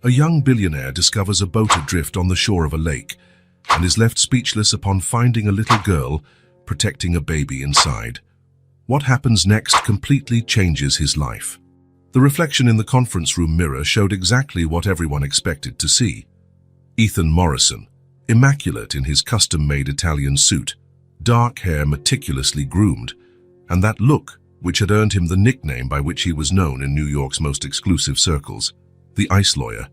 A young billionaire discovers a boat adrift on the shore of a lake and is left speechless upon finding a little girl protecting a baby inside. What happens next completely changes his life. The reflection in the conference room mirror showed exactly what everyone expected to see. Ethan Morrison, immaculate in his custom-made Italian suit, dark hair meticulously groomed, and that look which had earned him the nickname by which he was known in New York's most exclusive circles, the Ice Lawyer.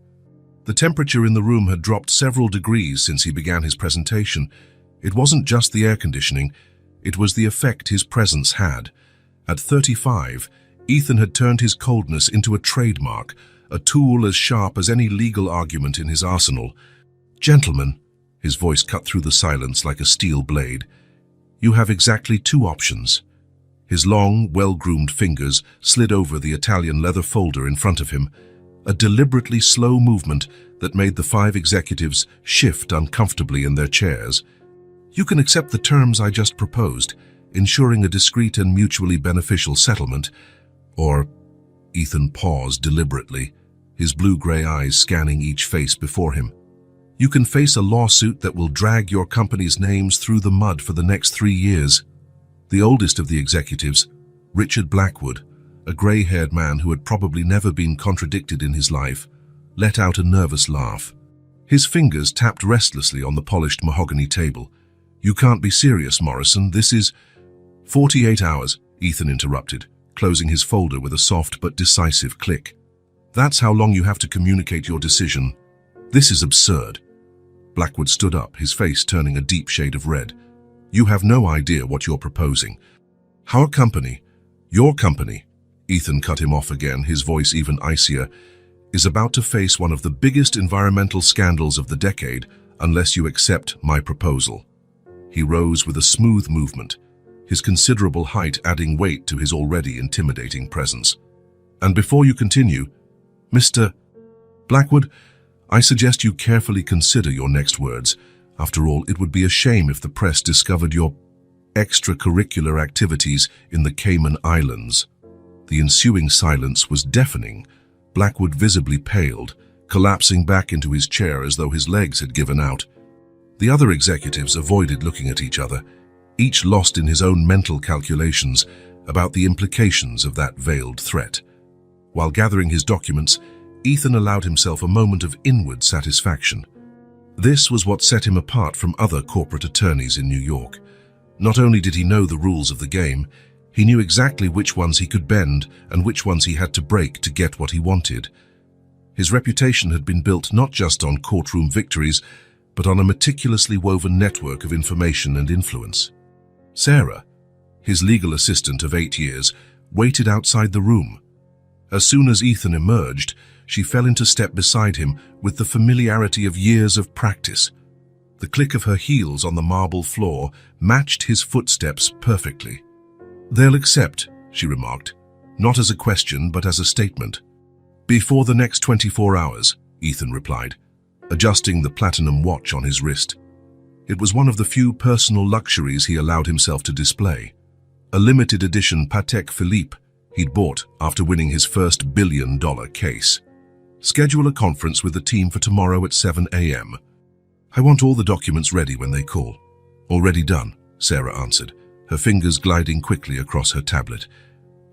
The temperature in the room had dropped several degrees since he began his presentation. It wasn't just the air conditioning, it was the effect his presence had. At 35, Ethan had turned his coldness into a trademark, a tool as sharp as any legal argument in his arsenal. "Gentlemen," his voice cut through the silence like a steel blade, "you have exactly two options." His long, well-groomed fingers slid over the Italian leather folder in front of him, a deliberately slow movement that made the 5 executives shift uncomfortably in their chairs. "You can accept the terms I just proposed, ensuring a discreet and mutually beneficial settlement, or—" Ethan paused deliberately, his blue-gray eyes scanning each face before him. "You can face a lawsuit that will drag your company's names through the mud for the next 3 years." The oldest of the executives, Richard Blackwood, a gray-haired man who had probably never been contradicted in his life, let out a nervous laugh. His fingers tapped restlessly on the polished mahogany table. "You can't be serious, Morrison. This is—" "48 hours," Ethan interrupted, closing his folder with a soft but decisive click. "That's how long you have to communicate your decision. This is absurd." Blackwood stood up, his face turning a deep shade of red. "You have no idea what you're proposing. Our company, your company," Ethan cut him off again, his voice even icier, "is about to face one of the biggest environmental scandals of the decade unless you accept my proposal." He rose with a smooth movement, his considerable height adding weight to his already intimidating presence. "And before you continue, Mr. Blackwood, I suggest you carefully consider your next words. After all, it would be a shame if the press discovered your extracurricular activities in the Cayman Islands." The ensuing silence was deafening. Blackwood visibly paled, collapsing back into his chair as though his legs had given out. The other executives avoided looking at each other, each lost in his own mental calculations about the implications of that veiled threat. While gathering his documents, Ethan allowed himself a moment of inward satisfaction. This was what set him apart from other corporate attorneys in New York. Not only did he know the rules of the game, he knew exactly which ones he could bend and which ones he had to break to get what he wanted. His reputation had been built not just on courtroom victories, but on a meticulously woven network of information and influence. Sarah, his legal assistant of 8 years, waited outside the room. As soon as Ethan emerged, she fell into step beside him with the familiarity of years of practice. The click of her heels on the marble floor matched his footsteps perfectly. "They'll accept," she remarked, not as a question but as a statement. "Before the next 24 hours, Ethan replied, adjusting the platinum watch on his wrist. It was one of the few personal luxuries he allowed himself to display. A limited edition Patek Philippe he'd bought after winning his first billion-dollar case. "Schedule a conference with the team for tomorrow at 7 a.m. I want all the documents ready when they call." "Already done," Sarah answered, her fingers gliding quickly across her tablet.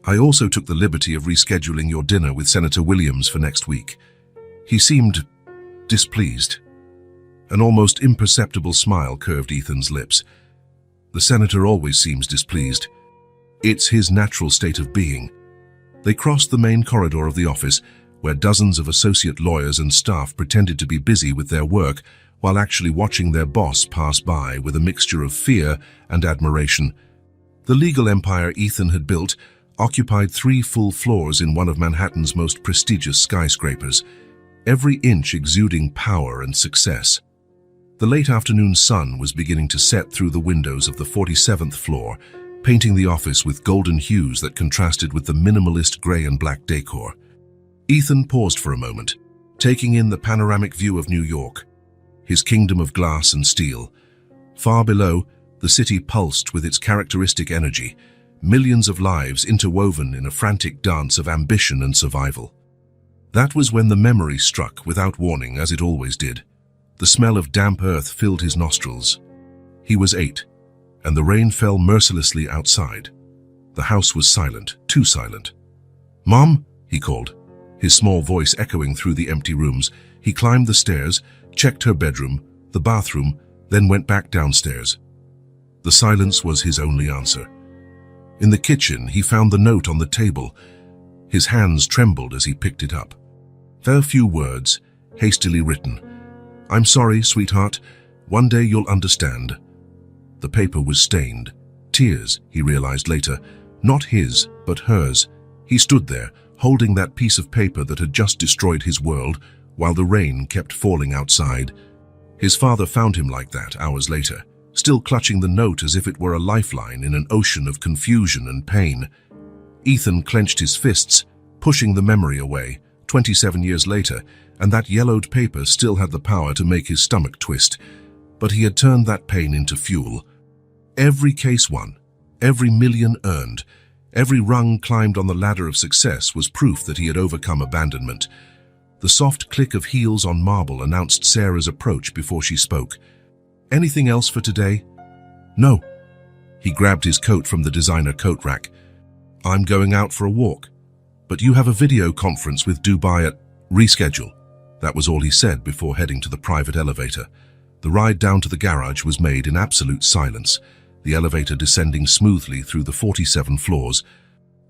"I also took the liberty of rescheduling your dinner with Senator Williams for next week. He seemed displeased." An almost imperceptible smile curved Ethan's lips. "The senator always seems displeased. It's his natural state of being." They crossed the main corridor of the office, where dozens of associate lawyers and staff pretended to be busy with their work while actually watching their boss pass by with a mixture of fear and admiration. The legal empire Ethan had built occupied 3 full floors in one of Manhattan's most prestigious skyscrapers, every inch exuding power and success. The late afternoon sun was beginning to set through the windows of the 47th floor, painting the office with golden hues that contrasted with the minimalist gray and black decor. Ethan paused for a moment, taking in the panoramic view of New York, his kingdom of glass and steel. Far below, the city pulsed with its characteristic energy, millions of lives interwoven in a frantic dance of ambition and survival. That was when the memory struck without warning, as it always did. The smell of damp earth filled his nostrils. He was 8, and the rain fell mercilessly outside. The house was silent, too silent. "Mom," he called, his small voice echoing through the empty rooms. He climbed the stairs, checked her bedroom, the bathroom, then went back downstairs. The silence was his only answer. In the kitchen, he found the note on the table. His hands trembled as he picked it up. There were few words, hastily written. "I'm sorry, sweetheart. One day you'll understand." The paper was stained. Tears, he realized later. Not his, but hers. He stood there, holding that piece of paper that had just destroyed his world, while the rain kept falling outside. His father found him like that hours later, still clutching the note as if it were a lifeline in an ocean of confusion and pain. Ethan clenched his fists, pushing the memory away. 27 years later, and that yellowed paper still had the power to make his stomach twist. But he had turned that pain into fuel. Every case won, every million earned, every rung climbed on the ladder of success was proof that he had overcome abandonment. The soft click of heels on marble announced Sarah's approach before she spoke. "Anything else for today?" "No." He grabbed his coat from the designer coat rack. "I'm going out for a walk. But you have a video conference with Dubai at reschedule." That was all he said before heading to the private elevator. The ride down to the garage was made in absolute silence, the elevator descending smoothly through the 47 floors.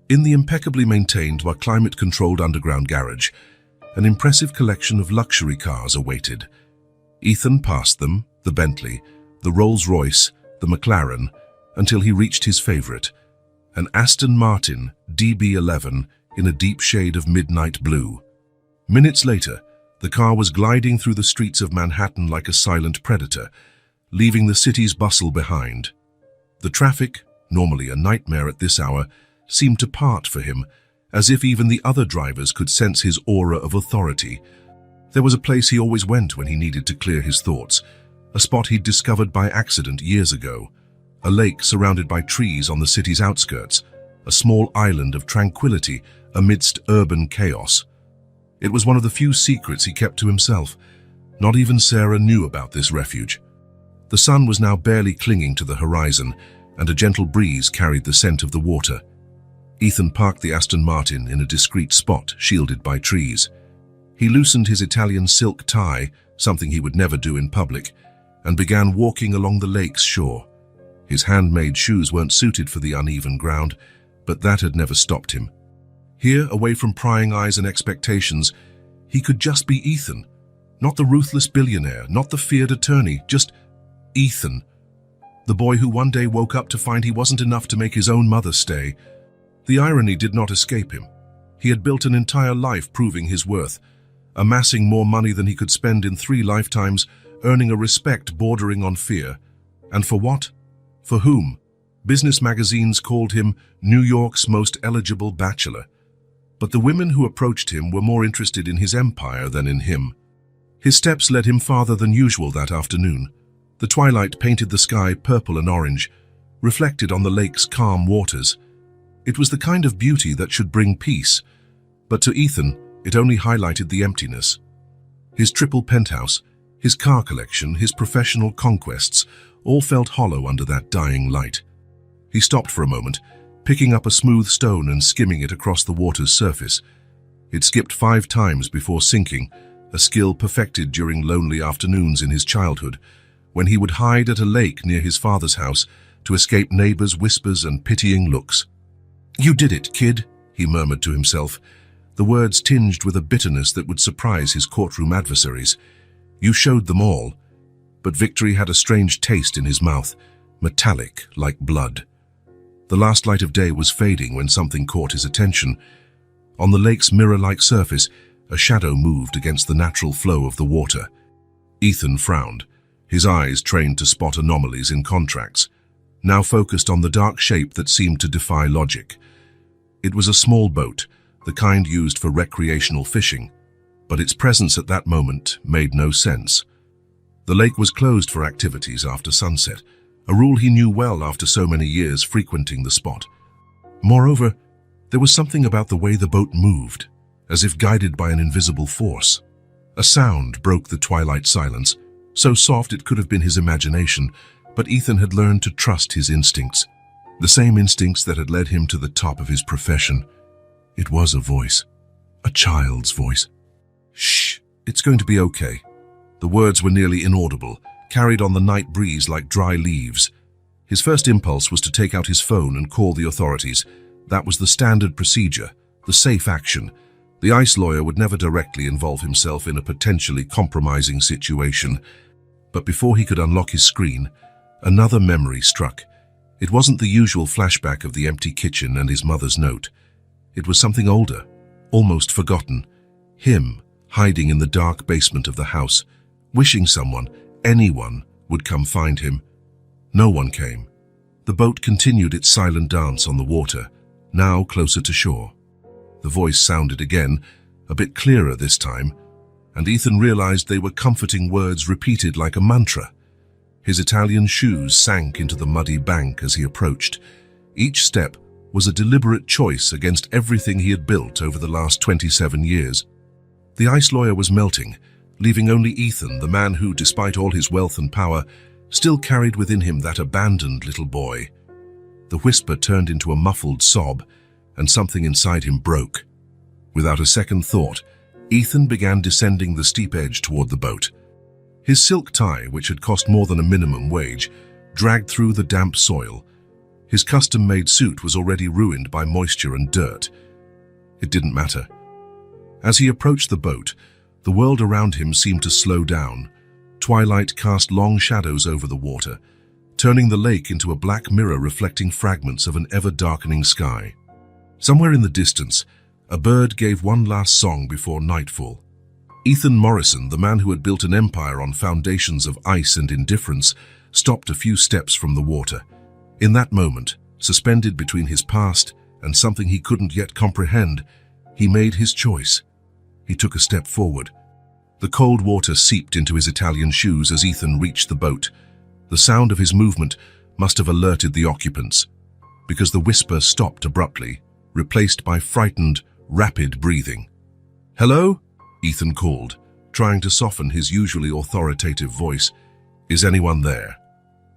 In the impeccably maintained but climate-controlled underground garage, an impressive collection of luxury cars awaited. Ethan passed them, the Bentley, the Rolls-Royce, the McLaren, until he reached his favorite, an Aston Martin DB11 in a deep shade of midnight blue. Minutes later, the car was gliding through the streets of Manhattan like a silent predator, leaving the city's bustle behind. The traffic, normally a nightmare at this hour, seemed to part for him, as if even the other drivers could sense his aura of authority. There was a place he always went when he needed to clear his thoughts, a spot he'd discovered by accident years ago, a lake surrounded by trees on the city's outskirts, a small island of tranquility amidst urban chaos. It was one of the few secrets he kept to himself. Not even Sarah knew about this refuge. The sun was now barely clinging to the horizon, and a gentle breeze carried the scent of the water. Ethan parked the Aston Martin in a discreet spot, shielded by trees. He loosened his Italian silk tie, something he would never do in public, and began walking along the lake's shore. His handmade shoes weren't suited for the uneven ground, but that had never stopped him. Here, away from prying eyes and expectations, he could just be Ethan. Not the ruthless billionaire, not the feared attorney, just Ethan. The boy who one day woke up to find he wasn't enough to make his own mother stay. The irony did not escape him. He had built an entire life proving his worth, amassing more money than he could spend in 3 lifetimes, earning a respect bordering on fear. And for what? For whom? Business magazines called him New York's most eligible bachelor. But the women who approached him were more interested in his empire than in him. His steps led him farther than usual that afternoon. The twilight painted the sky purple and orange, reflected on the lake's calm waters. It was the kind of beauty that should bring peace, but to Ethan, it only highlighted the emptiness. His triple penthouse, his car collection, his professional conquests, all felt hollow under that dying light. He stopped for a moment, picking up a smooth stone and skimming it across the water's surface. It skipped 5 times before sinking, a skill perfected during lonely afternoons in his childhood, when he would hide at a lake near his father's house to escape neighbors' whispers and pitying looks. "You did it, kid," he murmured to himself, the words tinged with a bitterness that would surprise his courtroom adversaries. "You showed them all." But victory had a strange taste in his mouth, metallic like blood. The last light of day was fading when something caught his attention. On the lake's mirror-like surface, a shadow moved against the natural flow of the water. Ethan frowned, his eyes trained to spot anomalies in contracts, now focused on the dark shape that seemed to defy logic. It was a small boat, the kind used for recreational fishing, but its presence at that moment made no sense. The lake was closed for activities after sunset, a rule he knew well after so many years frequenting the spot. Moreover, there was something about the way the boat moved, as if guided by an invisible force. A sound broke the twilight silence, so soft it could have been his imagination, but Ethan had learned to trust his instincts, the same instincts that had led him to the top of his profession. It was a voice, a child's voice. "Shh, it's going to be okay." The words were nearly inaudible, carried on the night breeze like dry leaves. His first impulse was to take out his phone and call the authorities. That was the standard procedure, the safe action. The ICE lawyer would never directly involve himself in a potentially compromising situation. But before he could unlock his screen, another memory struck. It wasn't the usual flashback of the empty kitchen and his mother's note. It was something older, almost forgotten. Him, hiding in the dark basement of the house, wishing someone, anyone, would come find him. No one came. The boat continued its silent dance on the water, now closer to shore. The voice sounded again, a bit clearer this time, and Ethan realized they were comforting words repeated like a mantra. His Italian shoes sank into the muddy bank as he approached. Each step was a deliberate choice against everything he had built over the last 27 years. The ICE lawyer was melting, leaving only Ethan, the man who, despite all his wealth and power, still carried within him that abandoned little boy. The whisper turned into a muffled sob, and something inside him broke. Without a second thought, Ethan began descending the steep edge toward the boat. His silk tie, which had cost more than a minimum wage, dragged through the damp soil. His custom-made suit was already ruined by moisture and dirt. It didn't matter. As he approached the boat, the world around him seemed to slow down. Twilight cast long shadows over the water, turning the lake into a black mirror reflecting fragments of an ever-darkening sky. Somewhere in the distance, a bird gave one last song before nightfall. Ethan Morrison, the man who had built an empire on foundations of ice and indifference, stopped a few steps from the water. In that moment, suspended between his past and something he couldn't yet comprehend, he made his choice. He took a step forward. The cold water seeped into his Italian shoes as Ethan reached the boat. The sound of his movement must have alerted the occupants, because the whisper stopped abruptly, replaced by frightened, rapid breathing. "Hello?" Ethan called, trying to soften his usually authoritative voice. "Is anyone there?"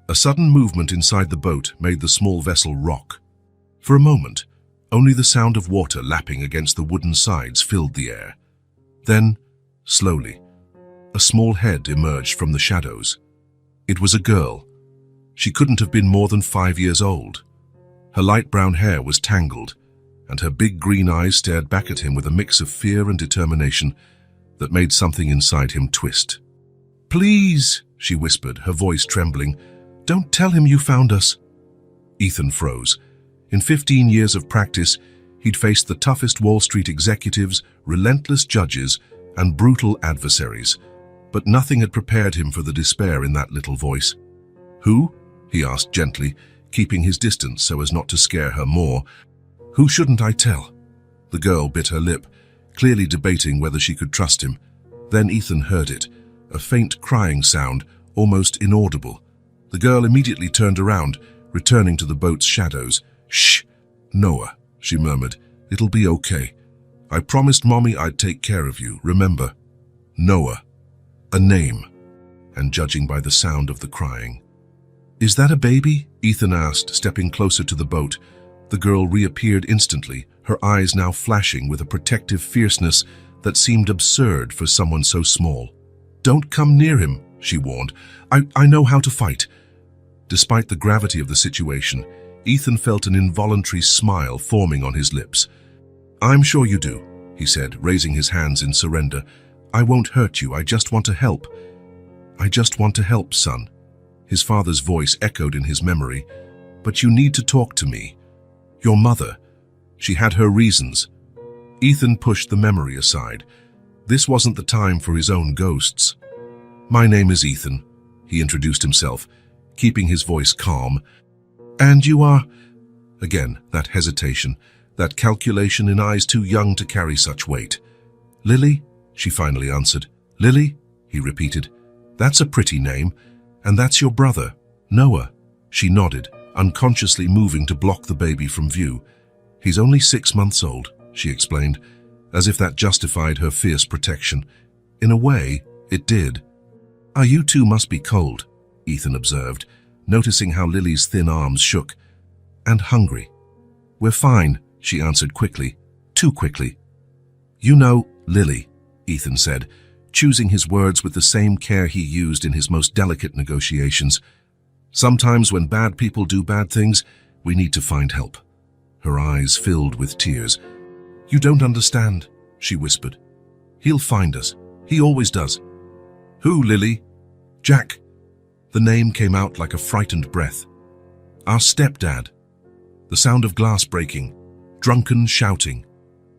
A sudden movement inside the boat made the small vessel rock. For a moment, only the sound of water lapping against the wooden sides filled the air. Then, slowly, a small head emerged from the shadows. It was a girl. She couldn't have been more than 5 years old. Her light brown hair was tangled, and her big green eyes stared back at him with a mix of fear and determination that made something inside him twist. "Please," she whispered, her voice trembling, "don't tell him you found us." Ethan froze. In 15 years of practice, he'd faced the toughest Wall Street executives, relentless judges, and brutal adversaries, but nothing had prepared him for the despair in that little voice. "Who?" he asked gently, keeping his distance so as not to scare her more. "Who shouldn't I tell?" The girl bit her lip, clearly debating whether she could trust him. Then Ethan heard it, a faint crying sound, almost inaudible. The girl immediately turned around, returning to the boat's shadows. "Shh, Noah," she murmured. "It'll be okay. I promised Mommy I'd take care of you, remember? Noah. A name." And judging by the sound of the crying. "Is that a baby?" Ethan asked, stepping closer to the boat. The girl reappeared instantly, her eyes now flashing with a protective fierceness that seemed absurd for someone so small. "Don't come near him," she warned. I know how to fight." Despite the gravity of the situation, Ethan felt an involuntary smile forming on his lips. "I'm sure you do," he said, raising his hands in surrender. "I won't hurt you, I just want to help." "I just want to help, son." His father's voice echoed in his memory. "But you need to talk to me. Your mother. She had her reasons." Ethan pushed the memory aside. This wasn't the time for his own ghosts. "My name is Ethan," he introduced himself, keeping his voice calm. "And you are—" Again, that hesitation, that calculation in eyes too young to carry such weight. "Lily," she finally answered. "Lily," he repeated. "That's a pretty name. And that's your brother, Noah." She nodded, unconsciously moving to block the baby from view. "He's only 6 months old," she explained. as if that justified her fierce protection. In a way, it did. "Ah, you two must be cold," Ethan observed, noticing how Lily's thin arms shook. "And hungry." "We're fine," she answered quickly, too quickly. "You know, Lily," Ethan said, choosing his words with the same care he used in his most delicate negotiations, "sometimes when bad people do bad things, we need to find help." Her eyes filled with tears. "You don't understand," she whispered. "He'll find us. He always does." "Who, Lily?" "Jack." The name came out like a frightened breath. "Our stepdad." The sound of glass breaking, drunken shouting.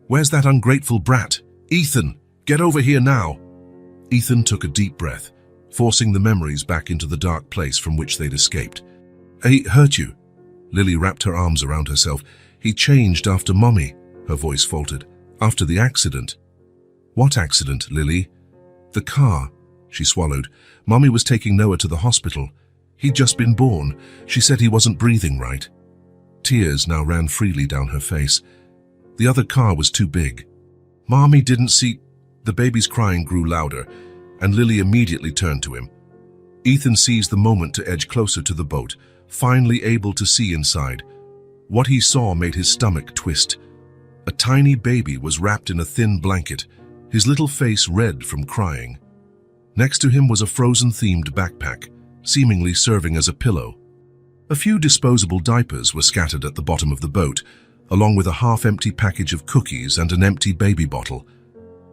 "Where's that ungrateful brat? Ethan, get over here now!" Ethan took a deep breath, forcing the memories back into the dark place from which they'd escaped. "He hurt you?" Lily wrapped her arms around herself. "He changed after Mommy," her voice faltered. "After the accident." "What accident, Lily?" "The car," she swallowed. "Mommy was taking Noah to the hospital. He'd just been born. She said he wasn't breathing right." Tears now ran freely down her face. "The other car was too big. Mommy didn't see—" The baby's crying grew louder, and Lily immediately turned to him. Ethan seized the moment to edge closer to the boat, finally able to see inside. What he saw made his stomach twist. A tiny baby was wrapped in a thin blanket, his little face red from crying. Next to him was a Frozen-themed backpack, seemingly serving as a pillow. A few disposable diapers were scattered at the bottom of the boat, along with a half-empty package of cookies and an empty baby bottle.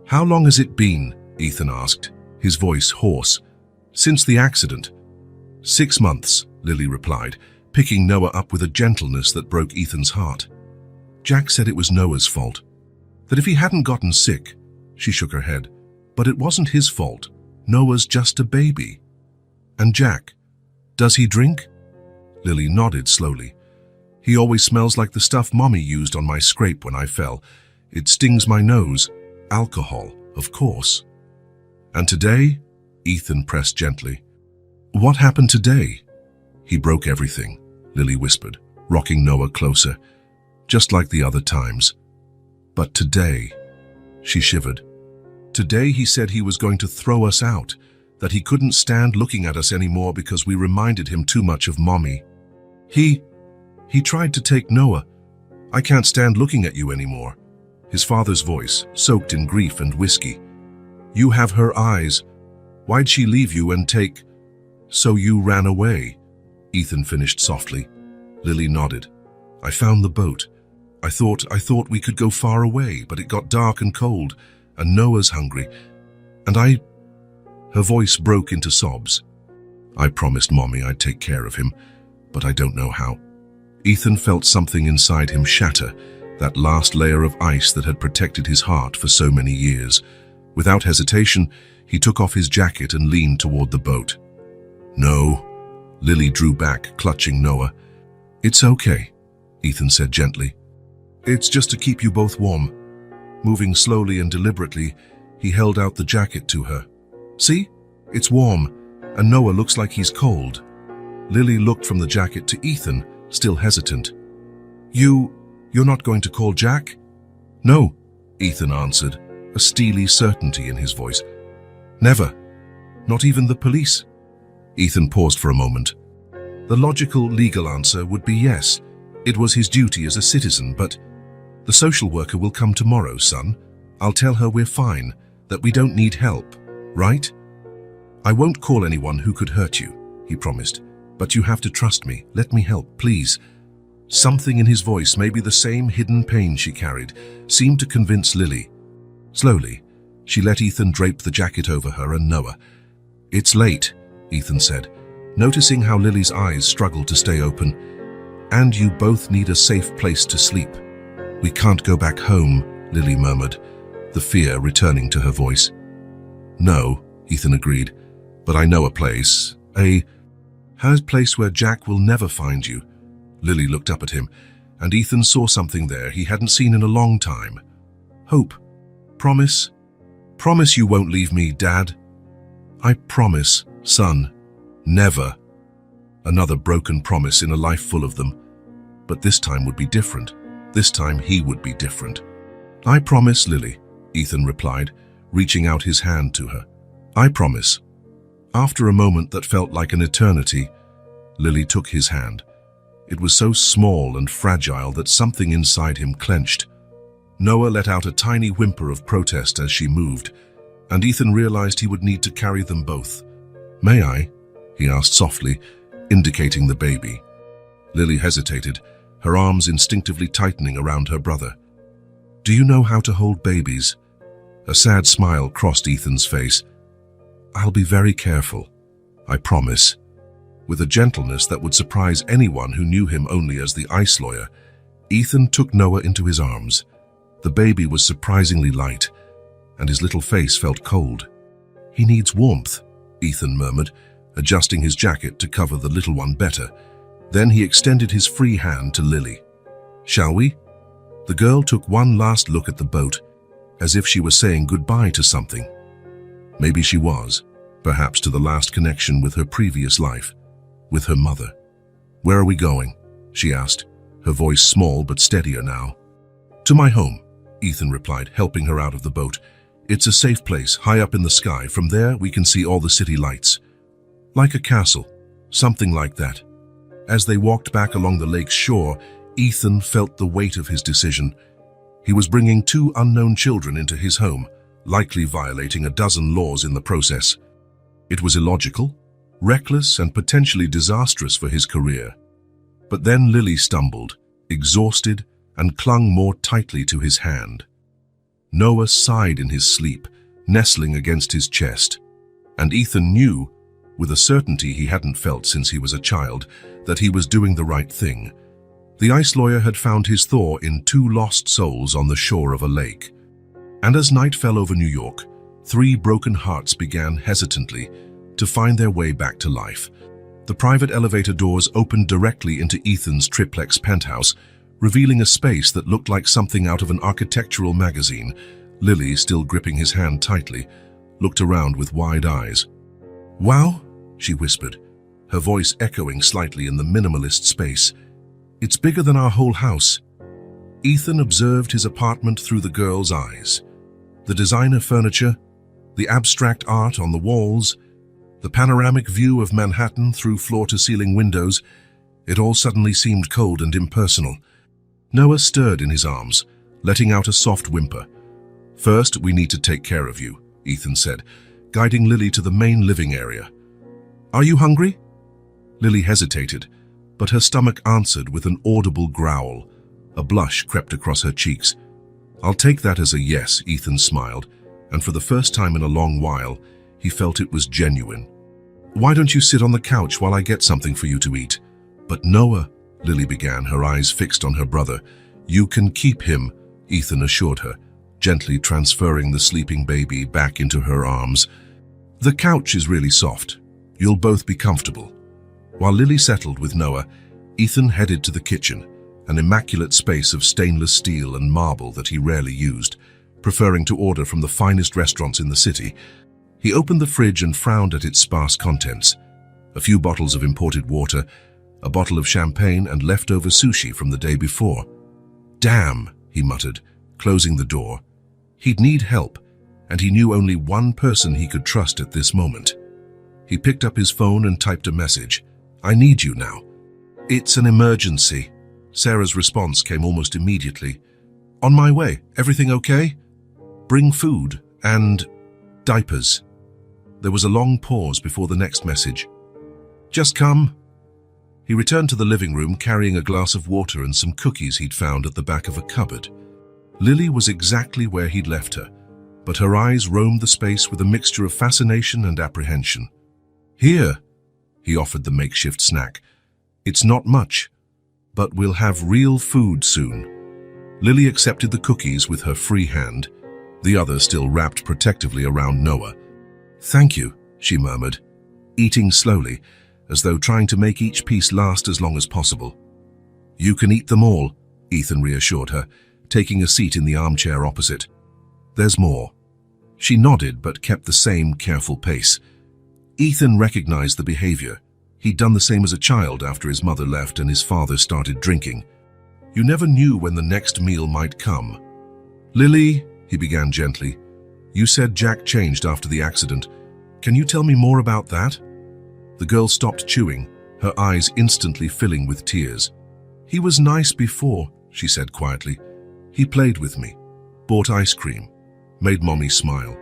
"How long has it been?" Ethan asked, his voice hoarse. "Since the accident." "6 months," Lily replied, picking Noah up with a gentleness that broke Ethan's heart. "Jack said it was Noah's fault. That if he hadn't gotten sick—" She shook her head. "But it wasn't his fault. Noah's just a baby." "And Jack? Does he drink?" Lily nodded slowly. "He always smells like the stuff Mommy used on my scrape when I fell. It stings my nose. Alcohol, of course." "And today?" Ethan pressed gently. "What happened today?" "He broke everything," Lily whispered, rocking Noah closer. "Just like the other times. But today—" She shivered. "Today he said he was going to throw us out, that he couldn't stand looking at us anymore because we reminded him too much of Mommy. He tried to take Noah. I can't stand looking at you anymore." His father's voice, soaked in grief and whiskey. "You have her eyes. Why'd she leave you and take—" "So you ran away," Ethan finished softly. Lily nodded. "I found the boat. I thought we could go far away, but it got dark and cold, and Noah's hungry. And I—" Her voice broke into sobs. "I promised Mommy I'd take care of him, but I don't know how." Ethan felt something inside him shatter, that last layer of ice that had protected his heart for so many years. Without hesitation, he took off his jacket and leaned toward the boat. "No." Lily drew back, clutching Noah. "It's okay," Ethan said gently. "It's just to keep you both warm." Moving slowly and deliberately, he held out the jacket to her. "See? It's warm, and Noah looks like he's cold." Lily looked from the jacket to Ethan, still hesitant. You're not going to call Jack?" "No," Ethan answered, a steely certainty in his voice. "Never. Not even the police?" Ethan paused for a moment. The logical, legal answer would be yes. It was his duty as a citizen, but— "The social worker will come tomorrow, son. I'll tell her we're fine, that we don't need help, right?" "I won't call anyone who could hurt you," he promised. "But you have to trust me. Let me help, please." Something in his voice, maybe the same hidden pain she carried, seemed to convince Lily. Slowly, she let Ethan drape the jacket over her and Noah. "It's late," Ethan said, noticing how Lily's eyes struggled to stay open. "And you both need a safe place to sleep." "We can't go back home," Lily murmured, the fear returning to her voice. "No," Ethan agreed, "but I know a place. A place where Jack will never find you." Lily looked up at him, and Ethan saw something there he hadn't seen in a long time. "Hope. Promise? Promise you won't leave me, Dad?" "I promise, son. Never." Another broken promise in a life full of them. But this time would be different. This time he would be different. "I promise, Lily," Ethan replied, reaching out his hand to her. I promise. After a moment that felt like an eternity, Lily took his hand. It was so small and fragile that something inside him clenched. Noah let out a tiny whimper of protest as she moved, and Ethan realized he would need to carry them both. May I? He asked softly, indicating the baby. Lily hesitated, her arms instinctively tightening around her brother. Do you know how to hold babies? A sad smile crossed Ethan's face. I'll be very careful, I promise. With a gentleness that would surprise anyone who knew him only as the ice lawyer, Ethan took Noah into his arms. The baby was surprisingly light, and his little face felt cold. He needs warmth, Ethan murmured, adjusting his jacket to cover the little one better. Then he extended his free hand to Lily. Shall we? The girl took one last look at the boat, as if she were saying goodbye to something. Maybe she was, perhaps to the last connection with her previous life, with her mother. Where are we going? She asked, her voice small but steadier now. To my home, Ethan replied, helping her out of the boat. It's a safe place, high up in the sky. From there, we can see all the city lights. Like a castle, something like that. As they walked back along the lake's shore, Ethan felt the weight of his decision. He was bringing 2 unknown children into his home, likely violating a dozen laws in the process. It was illogical, reckless, and potentially disastrous for his career. But then Lily stumbled, exhausted, and clung more tightly to his hand. Noah sighed in his sleep, nestling against his chest, and Ethan knew, with a certainty he hadn't felt since he was a child, that he was doing the right thing. The ice lawyer had found his Thor in 2 lost souls on the shore of a lake. And as night fell over New York, 3 broken hearts began hesitantly to find their way back to life. The private elevator doors opened directly into Ethan's triplex penthouse, revealing a space that looked like something out of an architectural magazine. Lily, still gripping his hand tightly, looked around with wide eyes. Wow, she whispered, her voice echoing slightly in the minimalist space. It's bigger than our whole house. Ethan observed his apartment through the girl's eyes. The designer furniture, the abstract art on the walls, the panoramic view of Manhattan through floor-to-ceiling windows, it all suddenly seemed cold and impersonal. Noah stirred in his arms, letting out a soft whimper. First, we need to take care of you, Ethan said, guiding Lily to the main living area. Are you hungry? Lily hesitated, but her stomach answered with an audible growl. A blush crept across her cheeks. I'll take that as a yes, Ethan smiled, and for the first time in a long while, he felt it was genuine. Why don't you sit on the couch while I get something for you to eat? But Noah, Lily began, her eyes fixed on her brother. You can keep him, Ethan assured her, gently transferring the sleeping baby back into her arms. The couch is really soft. You'll both be comfortable. While Lily settled with Noah, Ethan headed to the kitchen, an immaculate space of stainless steel and marble that he rarely used, preferring to order from the finest restaurants in the city. He opened the fridge and frowned at its sparse contents. A few bottles of imported water, a bottle of champagne, and leftover sushi from the day before. Damn, he muttered, closing the door. He'd need help, and he knew only one person he could trust at this moment. He picked up his phone and typed a message. I need you now. It's an emergency. Sarah's response came almost immediately. On my way. Everything okay? Bring food and diapers. There was a long pause before the next message. Just come. He returned to the living room carrying a glass of water and some cookies he'd found at the back of a cupboard. Lily was exactly where he'd left her, but her eyes roamed the space with a mixture of fascination and apprehension. Here, he offered the makeshift snack. It's not much, but we'll have real food soon. Lily accepted the cookies with her free hand, the other still wrapped protectively around Noah. Thank you, she murmured, eating slowly, as though trying to make each piece last as long as possible. You can eat them all, Ethan reassured her, taking a seat in the armchair opposite. There's more. She nodded but kept the same careful pace. Ethan recognized the behavior. He'd done the same as a child after his mother left and his father started drinking. You never knew when the next meal might come. Lily, he began gently. "You said Jack changed after the accident. Can you tell me more about that?" The girl stopped chewing, her eyes instantly filling with tears. "He was nice before," she said quietly. "He played with me, bought ice cream, made Mommy smile.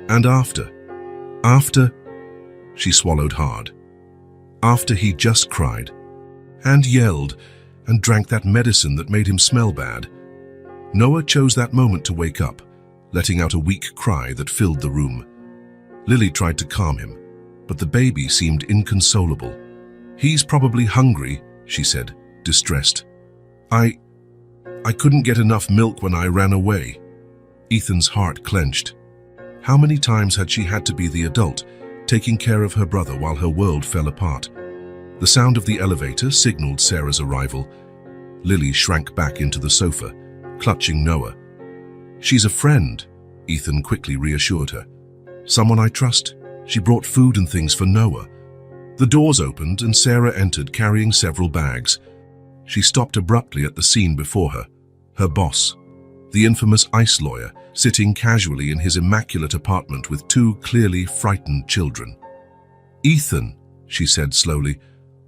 And after, she swallowed hard. After he just cried and yelled and drank that medicine that made him smell bad. Noah chose that moment to wake up, letting out a weak cry that filled the room. Lily tried to calm him, but the baby seemed inconsolable. "He's probably hungry," she said, distressed. I couldn't get enough milk when I ran away." Ethan's heart clenched. How many times had she had to be the adult, taking care of her brother while her world fell apart? The sound of the elevator signaled Sarah's arrival. Lily shrank back into the sofa, clutching Noah. "She's a friend," Ethan quickly reassured her. "Someone I trust. She brought food and things for Noah." The doors opened and Sarah entered carrying several bags. She stopped abruptly at the scene before her. Her boss, the infamous ICE lawyer, sitting casually in his immaculate apartment with two clearly frightened children. "Ethan," she said slowly,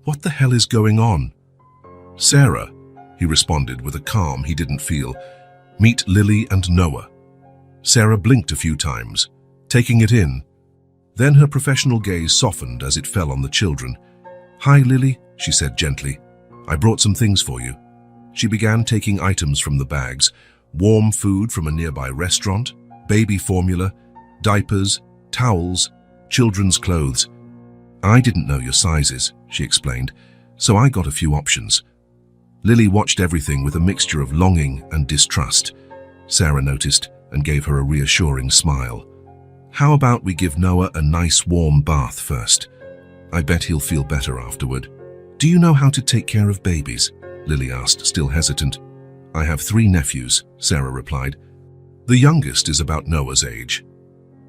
"what the hell is going on?" "Sarah," he responded with a calm he didn't feel. "Meet Lily and Noah." Sarah blinked a few times, taking it in. Then her professional gaze softened as it fell on the children. "Hi, Lily," she said gently. "I brought some things for you." She began taking items from the bags, warm food from a nearby restaurant, baby formula, diapers, towels, children's clothes. "I didn't know your sizes," she explained, "so I got a few options." Lily watched everything with a mixture of longing and distrust. Sarah noticed and gave her a reassuring smile. "How about we give Noah a nice warm bath first? I bet he'll feel better afterward." "Do you know how to take care of babies?" Lily asked, still hesitant. "I have 3 nephews," Sarah replied. "The youngest is about Noah's age."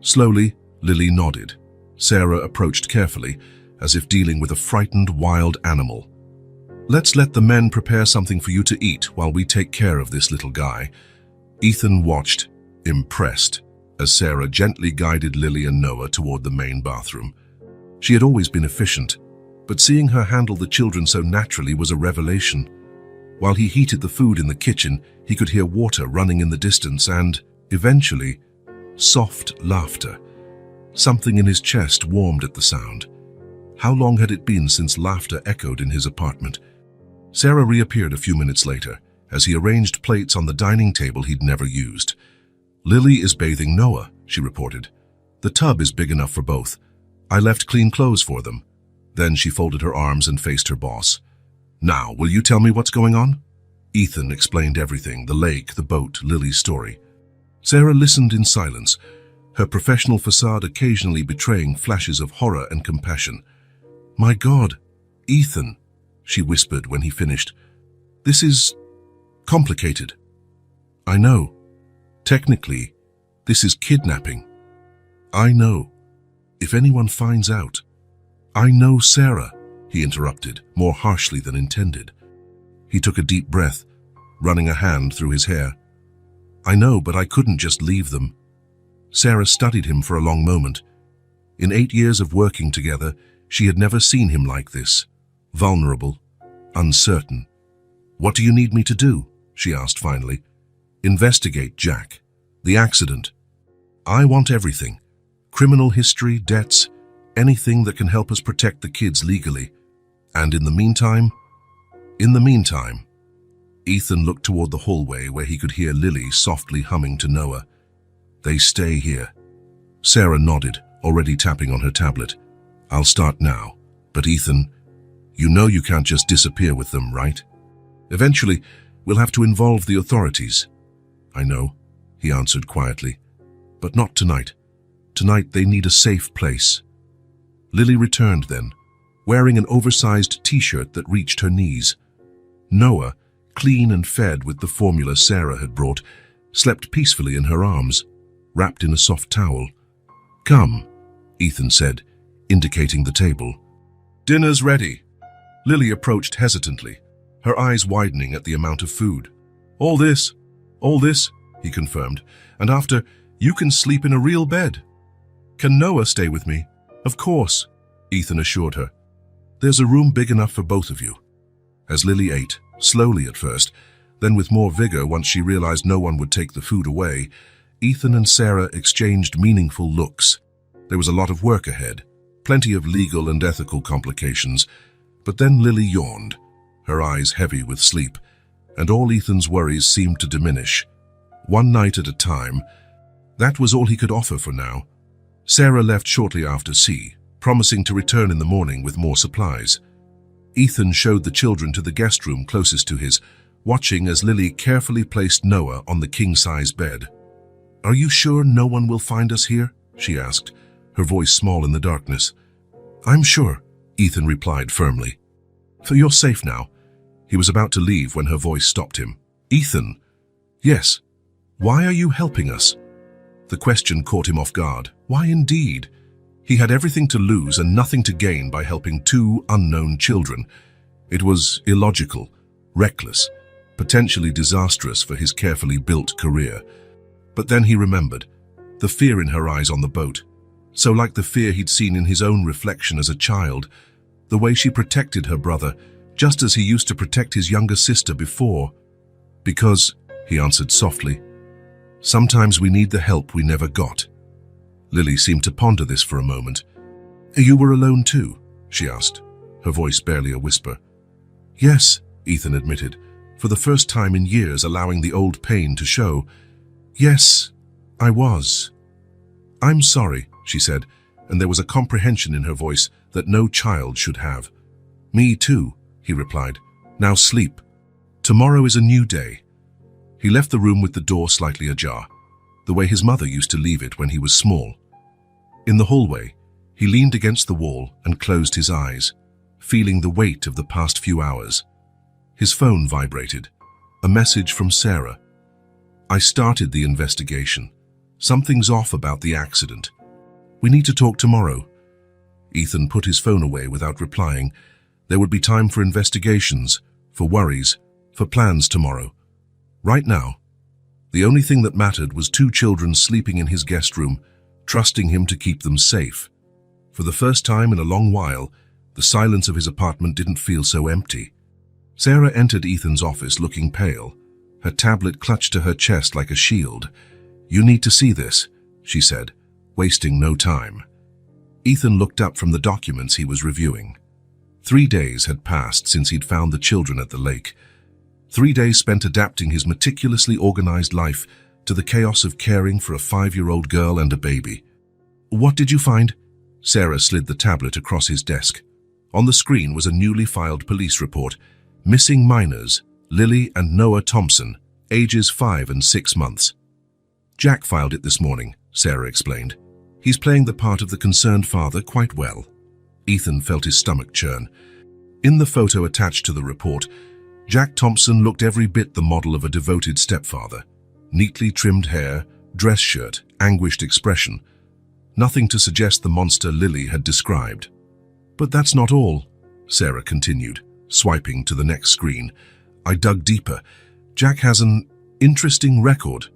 Slowly, Lily nodded. Sarah approached carefully, as if dealing with a frightened wild animal. "Let's let the men prepare something for you to eat while we take care of this little guy." Ethan watched, impressed, as Sarah gently guided Lily and Noah toward the main bathroom. She had always been efficient, but seeing her handle the children so naturally was a revelation. While he heated the food in the kitchen, he could hear water running in the distance and, eventually, soft laughter. Something in his chest warmed at the sound. How long had it been since laughter echoed in his apartment? Sarah reappeared a few minutes later, as he arranged plates on the dining table he'd never used. "Lily is bathing Noah," she reported. "The tub is big enough for both. I left clean clothes for them." Then she folded her arms and faced her boss. "Now, will you tell me what's going on?" Ethan explained everything, the lake, the boat, Lily's story. Sarah listened in silence, her professional facade occasionally betraying flashes of horror and compassion. "My God, Ethan," she whispered when he finished. "This is complicated." "I know. Technically, this is kidnapping." "I know. If anyone finds out." "I know, Sarah," he interrupted, more harshly than intended. He took a deep breath, running a hand through his hair. "I know, but I couldn't just leave them." Sarah studied him for a long moment. In 8 years of working together, she had never seen him like this, vulnerable, uncertain. "What do you need me to do?" she asked finally. "Investigate Jack. The accident. I want everything. Criminal history, debts, anything that can help us protect the kids legally. And in the meantime..." Ethan looked toward the hallway where he could hear Lily softly humming to Noah. "They stay here." Sarah nodded, already tapping on her tablet. "I'll start now. But Ethan, you know you can't just disappear with them, right? Eventually, we'll have to involve the authorities." "I know," he answered quietly. "But not tonight. Tonight they need a safe place." Lily returned then, wearing an oversized t-shirt that reached her knees. Noah, clean and fed with the formula Sarah had brought, slept peacefully in her arms, wrapped in a soft towel. "Come," Ethan said, indicating the table. "Dinner's ready." Lily approached hesitantly, her eyes widening at the amount of food. All this?" he confirmed. And after, you can sleep in a real bed. Can Noah stay with me? Of course, Ethan assured her. There's a room big enough for both of you. As Lily ate, slowly at first, then with more vigor once she realized no one would take the food away, Ethan and Sarah exchanged meaningful looks. There was a lot of work ahead, plenty of legal and ethical complications, but then Lily yawned, her eyes heavy with sleep, and all Ethan's worries seemed to diminish. One night at a time, that was all he could offer for now. Sarah left shortly after C, promising to return in the morning with more supplies. Ethan showed the children to the guest room closest to his, watching as Lily carefully placed Noah on the king-size bed. "Are you sure no one will find us here?" she asked, her voice small in the darkness. "I'm sure," Ethan replied firmly. "So you're safe now." He was about to leave when her voice stopped him. "Ethan." "Yes. Why are you helping us?" The question caught him off guard. Why indeed? He had everything to lose and nothing to gain by helping two unknown children. It was illogical, reckless, potentially disastrous for his carefully built career. But then he remembered, the fear in her eyes on the boat, so like the fear he'd seen in his own reflection as a child, the way she protected her brother, just as he used to protect his younger sister before. "Because," he answered softly, "sometimes we need the help we never got." Lily seemed to ponder this for a moment. "You were alone too?" she asked, her voice barely a whisper. "Yes," Ethan admitted, for the first time in years allowing the old pain to show. "Yes, I was." "I'm sorry," she said, and there was a comprehension in her voice that no child should have. "Me too," he replied. "Now sleep. Tomorrow is a new day." He left the room with the door slightly ajar, the way his mother used to leave it when he was small. In the hallway, he leaned against the wall and closed his eyes, feeling the weight of the past few hours. His phone vibrated. A message from Sarah. "I started the investigation. Something's off about the accident. We need to talk tomorrow." Ethan put his phone away without replying. There would be time for investigations, for worries, for plans tomorrow. Right now, the only thing that mattered was two children sleeping in his guest room, trusting him to keep them safe. For the first time in a long while, the silence of his apartment didn't feel so empty. Sarah entered Ethan's office looking pale, her tablet clutched to her chest like a shield. "You need to see this," she said, wasting no time. Ethan looked up from the documents he was reviewing. 3 days had passed since he'd found the children at the lake. 3 days spent adapting his meticulously organized life to the chaos of caring for a 5-year-old girl and a baby. "What did you find?" Sarah slid the tablet across his desk. On the screen was a newly filed police report. Missing minors, Lily and Noah Thompson, ages 5 and 6 months. "Jack filed it this morning," Sarah explained. "He's playing the part of the concerned father quite well." Ethan felt his stomach churn. In the photo attached to the report, Jack Thompson looked every bit the model of a devoted stepfather. Neatly trimmed hair, dress shirt, anguished expression. Nothing to suggest the monster Lily had described. "But that's not all," Sarah continued, swiping to the next screen. "I dug deeper. Jack has an interesting record."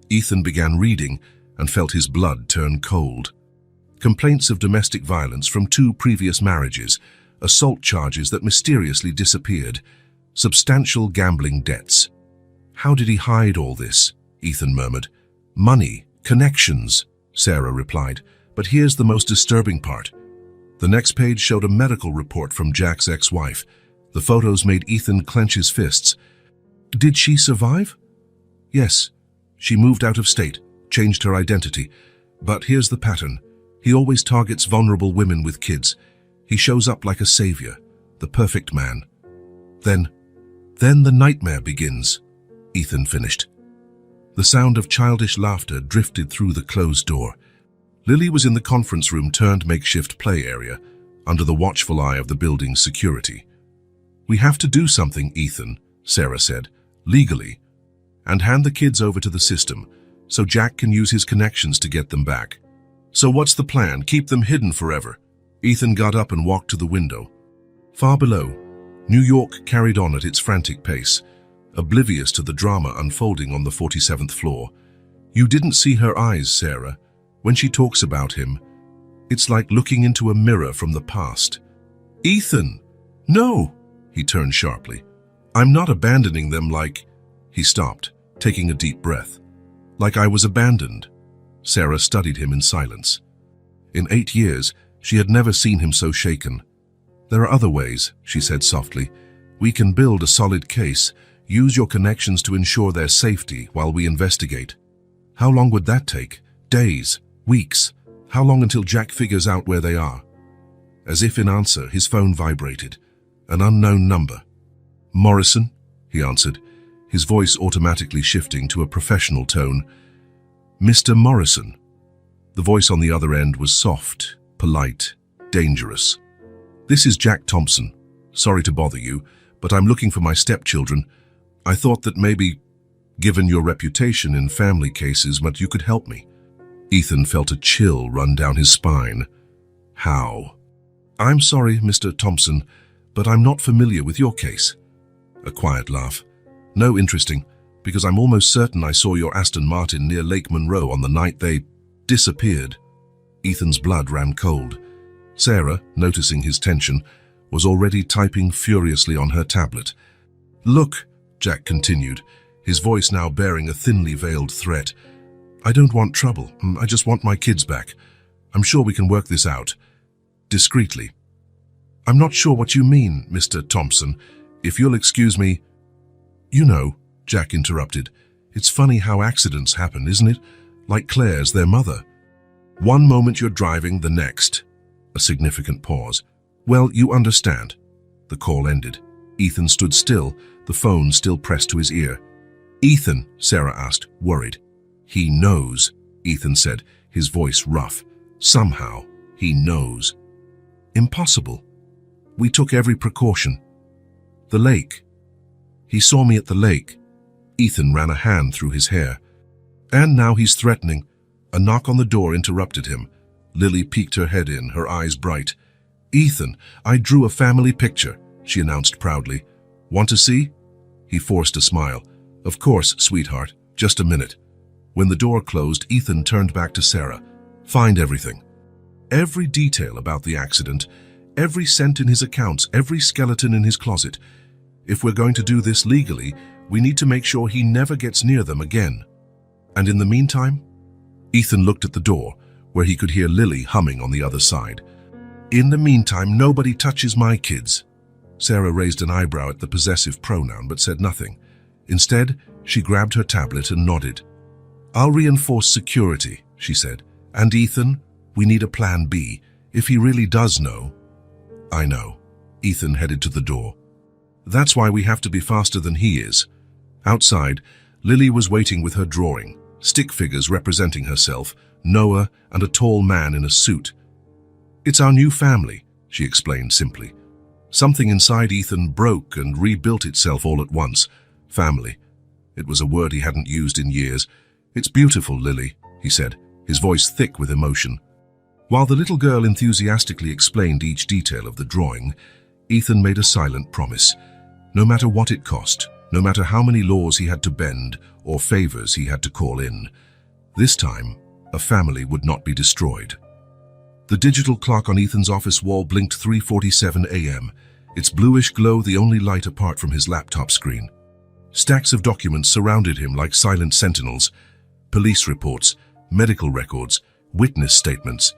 Ethan began reading and felt his blood turn cold. Complaints of domestic violence from 2 previous marriages, assault charges that mysteriously disappeared, substantial gambling debts. "How did he hide all this?" Ethan murmured. "Money, connections," Sarah replied. "But here's the most disturbing part." The next page showed a medical report from Jack's ex-wife. The photos made Ethan clench his fists. "Did she survive?" "Yes. She moved out of state, changed her identity. But here's the pattern. He always targets vulnerable women with kids. He shows up like a savior, the perfect man. Then the nightmare begins," Ethan finished. The sound of childish laughter drifted through the closed door. Lily was in the conference room turned makeshift play area, under the watchful eye of the building's security. "We have to do something, Ethan," Sarah said, "legally, and hand the kids over to the system, so Jack can use his connections to get them back." "So what's the plan? Keep them hidden forever?" Ethan got up and walked to the window. Far below, New York carried on at its frantic pace. oblivious to the drama unfolding on the 47th floor. You didn't see her eyes, Sarah. When she talks about him, it's like looking into a mirror from the past. Ethan! No! He turned sharply. I'm not abandoning them like... He stopped, taking a deep breath. Like I was abandoned. Sarah studied him in silence. In 8 years, she had never seen him so shaken. There are other ways, she said softly. We can build a solid case, use your connections to ensure their safety while we investigate. How long would that take? Days? Weeks? How long until Jack figures out where they are? As if in answer, his phone vibrated. An unknown number. Morrison, he answered, his voice automatically shifting to a professional tone. Mr. Morrison. The voice on the other end was soft, polite, dangerous. This is Jack Thompson. Sorry to bother you, but I'm looking for my stepchildren. I thought that maybe, given your reputation in family cases, but you could help me. Ethan felt a chill run down his spine. How? I'm sorry, Mr. Thompson, but I'm not familiar with your case. A quiet laugh. No, interesting, because I'm almost certain I saw your Aston Martin near Lake Monroe on the night they disappeared. Ethan's blood ran cold. Sarah, noticing his tension, was already typing furiously on her tablet. Look, Jack continued, his voice now bearing a thinly veiled threat. I don't want trouble. I just want my kids back. I'm sure we can work this out. Discreetly. I'm not sure what you mean, Mr. Thompson. If you'll excuse me... You know, Jack interrupted, it's funny how accidents happen, isn't it? Like Claire's, their mother. One moment you're driving, the next. A significant pause. Well, you understand. The call ended. Ethan stood still, the phone still pressed to his ear. Ethan, Sarah asked, worried. He knows, Ethan said, his voice rough. Somehow, he knows. Impossible. We took every precaution. The lake. He saw me at the lake. Ethan ran a hand through his hair. And now he's threatening. A knock on the door interrupted him. Lily peeked her head in, her eyes bright. Ethan, I drew a family picture, she announced proudly. Want to see? He forced a smile. Of course, sweetheart. Just a minute. When the door closed, Ethan turned back to Sarah. Find everything. Every detail about the accident, every cent in his accounts, every skeleton in his closet. If we're going to do this legally, we need to make sure he never gets near them again. And in the meantime? Ethan looked at the door, where he could hear Lily humming on the other side. In the meantime, nobody touches my kids. Sarah raised an eyebrow at the possessive pronoun but said nothing. Instead, she grabbed her tablet and nodded. I'll reinforce security, she said. And Ethan, we need a plan B, if he really does know. I know. Ethan headed to the door. That's why we have to be faster than he is. Outside, Lily was waiting with her drawing, stick figures representing herself, Noah, and a tall man in a suit. It's our new family, she explained simply. Something inside Ethan broke and rebuilt itself all at once. Family. It was a word he hadn't used in years. It's beautiful, Lily, he said, his voice thick with emotion. While the little girl enthusiastically explained each detail of the drawing, Ethan made a silent promise. No matter what it cost, no matter how many laws he had to bend or favors he had to call in, this time, a family would not be destroyed. The digital clock on Ethan's office wall blinked 3:47 a.m., its bluish glow the only light apart from his laptop screen. Stacks of documents surrounded him like silent sentinels. Police reports, medical records, witness statements.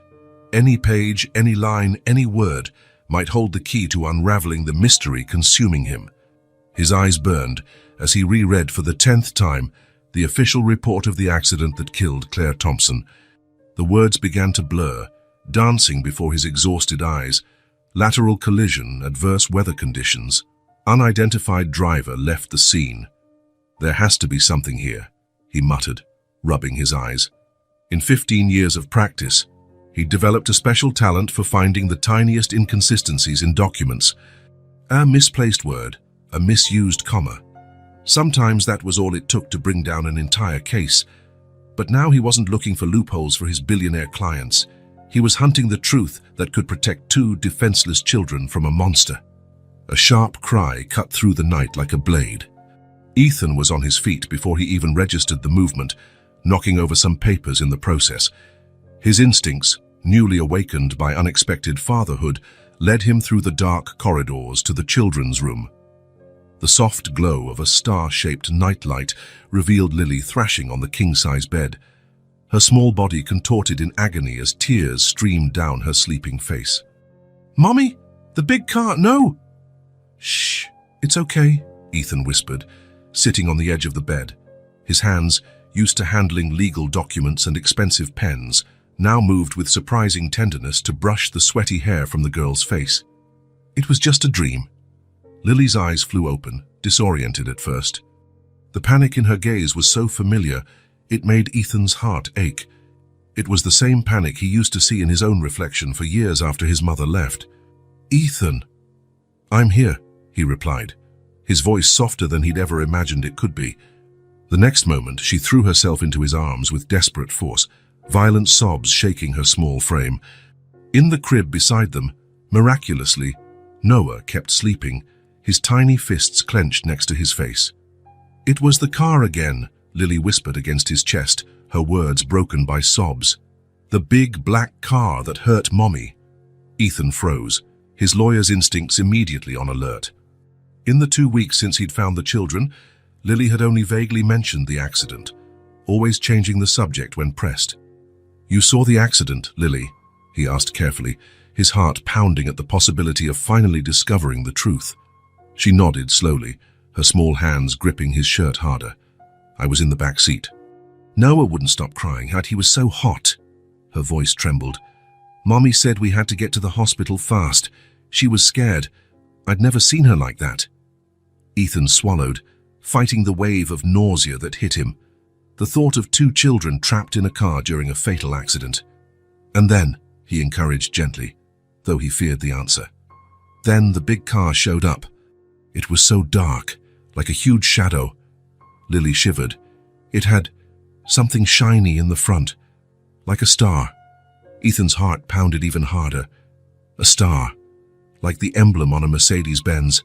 Any page, any line, any word might hold the key to unraveling the mystery consuming him. His eyes burned as he reread for the 10th time the official report of the accident that killed Claire Thompson. The words began to blur, dancing before his exhausted eyes. Lateral collision, adverse weather conditions. Unidentified driver left the scene. There has to be something here, he muttered, rubbing his eyes. In 15 years of practice, he developed a special talent for finding the tiniest inconsistencies in documents. A misplaced word, a misused comma. Sometimes that was all it took to bring down an entire case. But now he wasn't looking for loopholes for his billionaire clients. He was hunting the truth that could protect 2 defenseless children from a monster. A sharp cry cut through the night like a blade. Ethan was on his feet before he even registered the movement, knocking over some papers in the process. His instincts, newly awakened by unexpected fatherhood, led him through the dark corridors to the children's room. The soft glow of a star-shaped nightlight revealed Lily thrashing on the king-size bed, her small body contorted in agony as tears streamed down her sleeping face. "Mommy, the big car, no!" "Shh, it's okay," Ethan whispered, sitting on the edge of the bed. His hands, used to handling legal documents and expensive pens, now moved with surprising tenderness to brush the sweaty hair from the girl's face. "It was just a dream." Lily's eyes flew open, disoriented at first. The panic in her gaze was so familiar, it made Ethan's heart ache. It was the same panic he used to see in his own reflection for years after his mother left. "Ethan." "I'm here," he replied, his voice softer than he'd ever imagined it could be. The next moment, she threw herself into his arms with desperate force, violent sobs shaking her small frame. In the crib beside them, miraculously, Noah kept sleeping, his tiny fists clenched next to his face. "It was the car again," Lily whispered against his chest, her words broken by sobs. "The big black car that hurt Mommy." Ethan froze, his lawyer's instincts immediately on alert. In the 2 weeks since he'd found the children, Lily had only vaguely mentioned the accident, always changing the subject when pressed. "You saw the accident, Lily?" he asked carefully, his heart pounding at the possibility of finally discovering the truth. She nodded slowly, her small hands gripping his shirt harder. "I was in the back seat." Noah wouldn't stop crying, he was so hot. Her voice trembled. "Mommy said we had to get to the hospital fast. She was scared. I'd never seen her like that." Ethan swallowed, fighting the wave of nausea that hit him. The thought of 2 children trapped in a car during a fatal accident. "And then," he encouraged gently, though he feared the answer. "Then the big car showed up. It was so dark, like a huge shadow." Lily shivered. "It had something shiny in the front, like a star." Ethan's heart pounded even harder. A star, like the emblem on a Mercedes-Benz.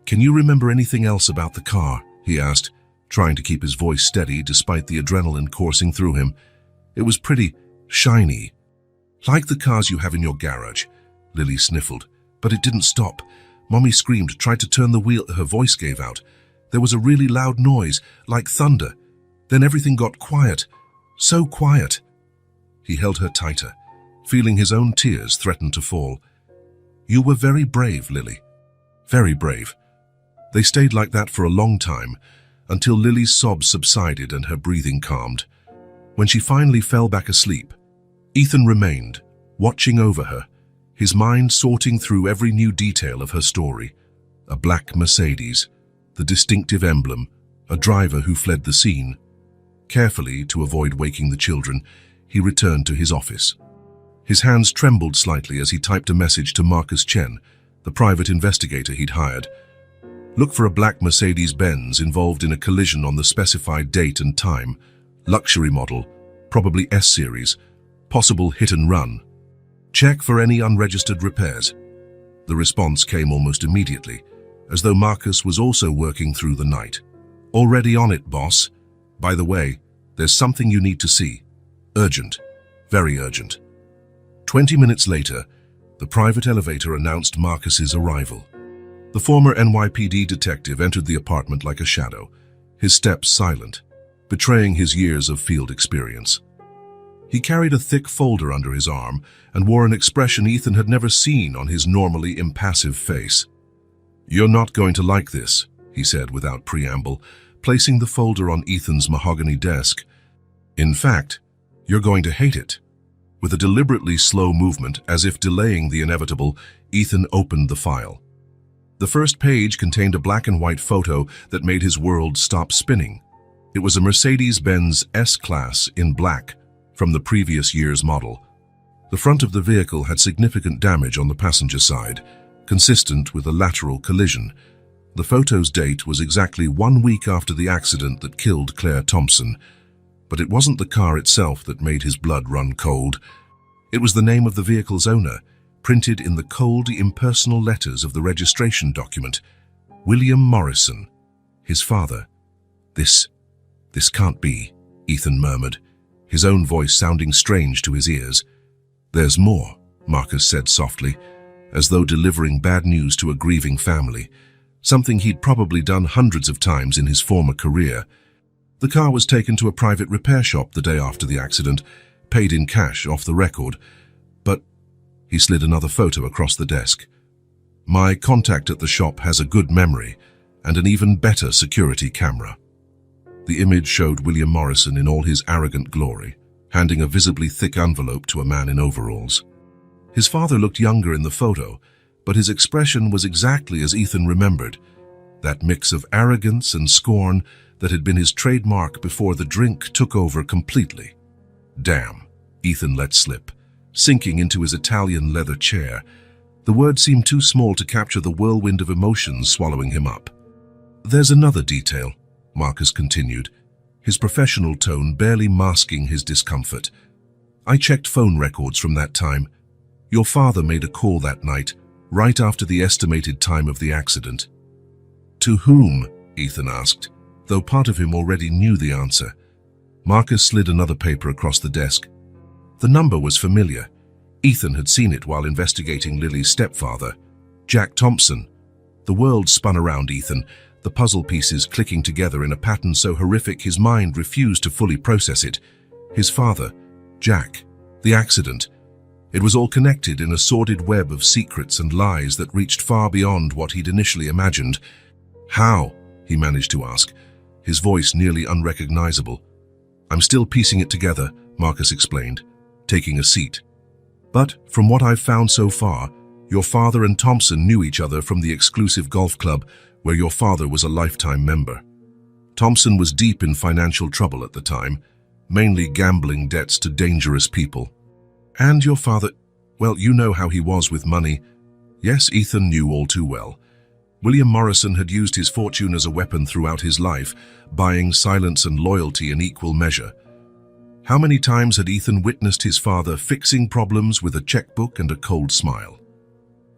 "Can you remember anything else about the car?" he asked, trying to keep his voice steady despite the adrenaline coursing through him. "It was pretty shiny." "Like the cars you have in your garage," Lily sniffled. "But it didn't stop. Mommy screamed, tried to turn the wheel, her voice gave out. There was a really loud noise, like thunder. Then everything got quiet. So quiet." He held her tighter, feeling his own tears threaten to fall. "You were very brave, Lily. Very brave." They stayed like that for a long time, until Lily's sobs subsided and her breathing calmed. When she finally fell back asleep, Ethan remained, watching over her, his mind sorting through every new detail of her story. A black Mercedes, the distinctive emblem, a driver who fled the scene. Carefully, to avoid waking the children, he returned to his office. His hands trembled slightly as he typed a message to Marcus Chen, the private investigator he'd hired. "Look for a black Mercedes-Benz involved in a collision on the specified date and time. Luxury model, probably S-Series, possible hit and run. Check for any unregistered repairs." The response came almost immediately, as though Marcus was also working through the night. "Already on it, boss. By the way, there's something you need to see. Urgent. Very urgent." 20 minutes later, the private elevator announced Marcus's arrival. The former NYPD detective entered the apartment like a shadow, his steps silent, betraying his years of field experience. He carried a thick folder under his arm and wore an expression Ethan had never seen on his normally impassive face. "You're not going to like this," he said without preamble, placing the folder on Ethan's mahogany desk. "In fact, you're going to hate it." With a deliberately slow movement, as if delaying the inevitable, Ethan opened the file. The first page contained a black and white photo that made his world stop spinning. It was a Mercedes-Benz S-Class in black, from the previous year's model. The front of the vehicle had significant damage on the passenger side, consistent with a lateral collision. The photo's date was exactly 1 week after the accident that killed Claire Thompson. But it wasn't the car itself that made his blood run cold. It was the name of the vehicle's owner, printed in the cold, impersonal letters of the registration document. William Morrison. His father. This can't be, Ethan murmured, his own voice sounding strange to his ears. There's more, Marcus said softly, as though delivering bad news to a grieving family, something he'd probably done hundreds of times in his former career. The car was taken to a private repair shop the day after the accident, paid in cash off the record, but he slid another photo across the desk. My contact at the shop has a good memory and an even better security camera. The image showed William Morrison in all his arrogant glory, handing a visibly thick envelope to a man in overalls. His father looked younger in the photo, but his expression was exactly as Ethan remembered, that mix of arrogance and scorn that had been his trademark before the drink took over completely. Damn, Ethan let slip, sinking into his Italian leather chair. The word seemed too small to capture the whirlwind of emotions swallowing him up. There's another detail, Marcus continued, his professional tone barely masking his discomfort. I checked phone records from that time. Your father made a call that night, right after the estimated time of the accident. To whom? Ethan asked, though part of him already knew the answer. Marcus slid another paper across the desk. The number was familiar. Ethan had seen it while investigating Lily's stepfather, Jack Thompson. The world spun around Ethan, the puzzle pieces clicking together in a pattern so horrific his mind refused to fully process it. His father, Jack, the accident. It was all connected in a sordid web of secrets and lies that reached far beyond what he'd initially imagined. How? He managed to ask, his voice nearly unrecognizable. I'm still piecing it together, Marcus explained, taking a seat. But from what I've found so far, your father and Thompson knew each other from the exclusive golf club where your father was a lifetime member. Thompson was deep in financial trouble at the time, mainly gambling debts to dangerous people. And your father, well, you know how he was with money. Yes, Ethan knew all too well. William Morrison had used his fortune as a weapon throughout his life, buying silence and loyalty in equal measure. How many times had Ethan witnessed his father fixing problems with a checkbook and a cold smile?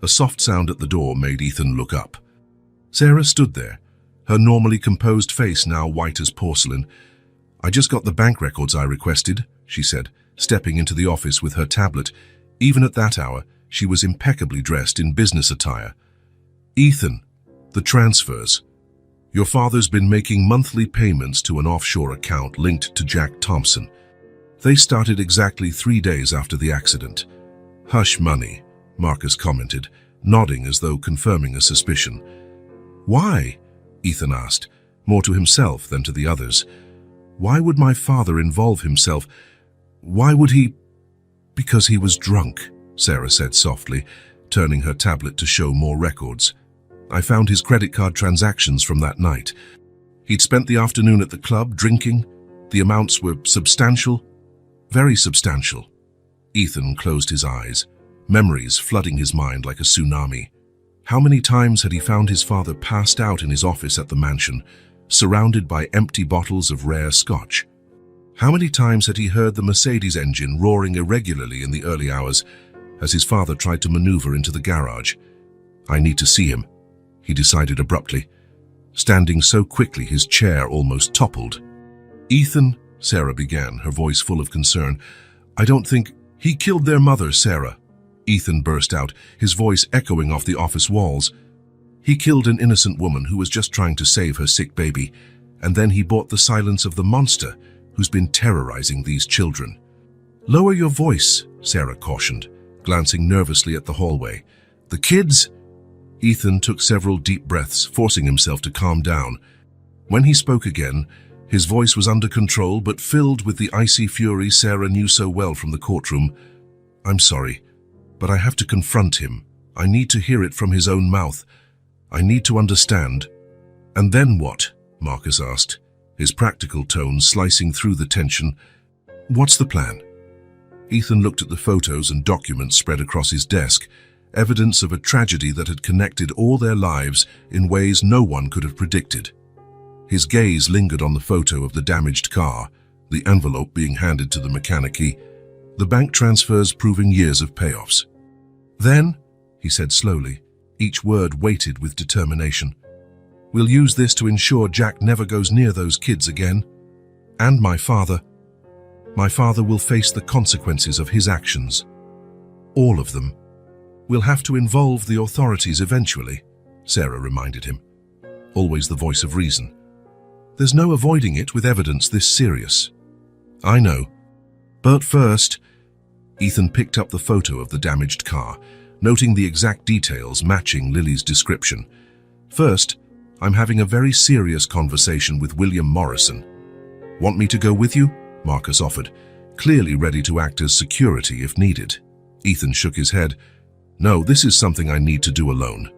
A soft sound at the door made Ethan look up. Sarah stood there, her normally composed face now white as porcelain. I just got the bank records I requested, she said, stepping into the office with her tablet. Even at that hour, she was impeccably dressed in business attire. Ethan, the transfers. Your father's been making monthly payments to an offshore account linked to Jack Thompson. They started exactly 3 days after the accident. Hush money, Marcus commented, nodding as though confirming a suspicion. Why? Ethan asked, more to himself than to the others. Why would my father involve himself? Why would he? Because he was drunk, Sarah said softly, turning her tablet to show more records. I found his credit card transactions from that night. He'd spent the afternoon at the club drinking. The amounts were substantial, very substantial. Ethan closed his eyes, memories flooding his mind like a tsunami. How many times had he found his father passed out in his office at the mansion, surrounded by empty bottles of rare scotch? How many times had he heard the Mercedes engine roaring irregularly in the early hours as his father tried to maneuver into the garage? I need to see him, he decided abruptly, standing so quickly his chair almost toppled. Ethan, Sarah began, her voice full of concern. I don't think he killed their mother, Sarah. Ethan burst out, his voice echoing off the office walls. He killed an innocent woman who was just trying to save her sick baby, and then he bought the silence of the monster who's been terrorizing these children. Lower your voice, Sarah cautioned, glancing nervously at the hallway. The kids? Ethan took several deep breaths, forcing himself to calm down. When he spoke again, his voice was under control but filled with the icy fury Sarah knew so well from the courtroom. I'm sorry, but I have to confront him. I need to hear it from his own mouth. I need to understand. And then what? Marcus asked, his practical tone slicing through the tension. What's the plan? Ethan looked at the photos and documents spread across his desk, evidence of a tragedy that had connected all their lives in ways no one could have predicted. His gaze lingered on the photo of the damaged car, the envelope being handed to the mechanic, the bank transfers proving years of payoffs. Then, he said slowly, each word weighted with determination, We'll use this to ensure Jack never goes near those kids again. And my father. My father will face the consequences of his actions. All of them. We'll have to involve the authorities eventually, Sarah reminded him. Always the voice of reason. There's no avoiding it with evidence this serious. I know. But first, Ethan picked up the photo of the damaged car, noting the exact details matching Lily's description. First, I'm having a very serious conversation with William Morrison. Want me to go with you? Marcus offered, clearly ready to act as security if needed. Ethan shook his head. No, this is something I need to do alone.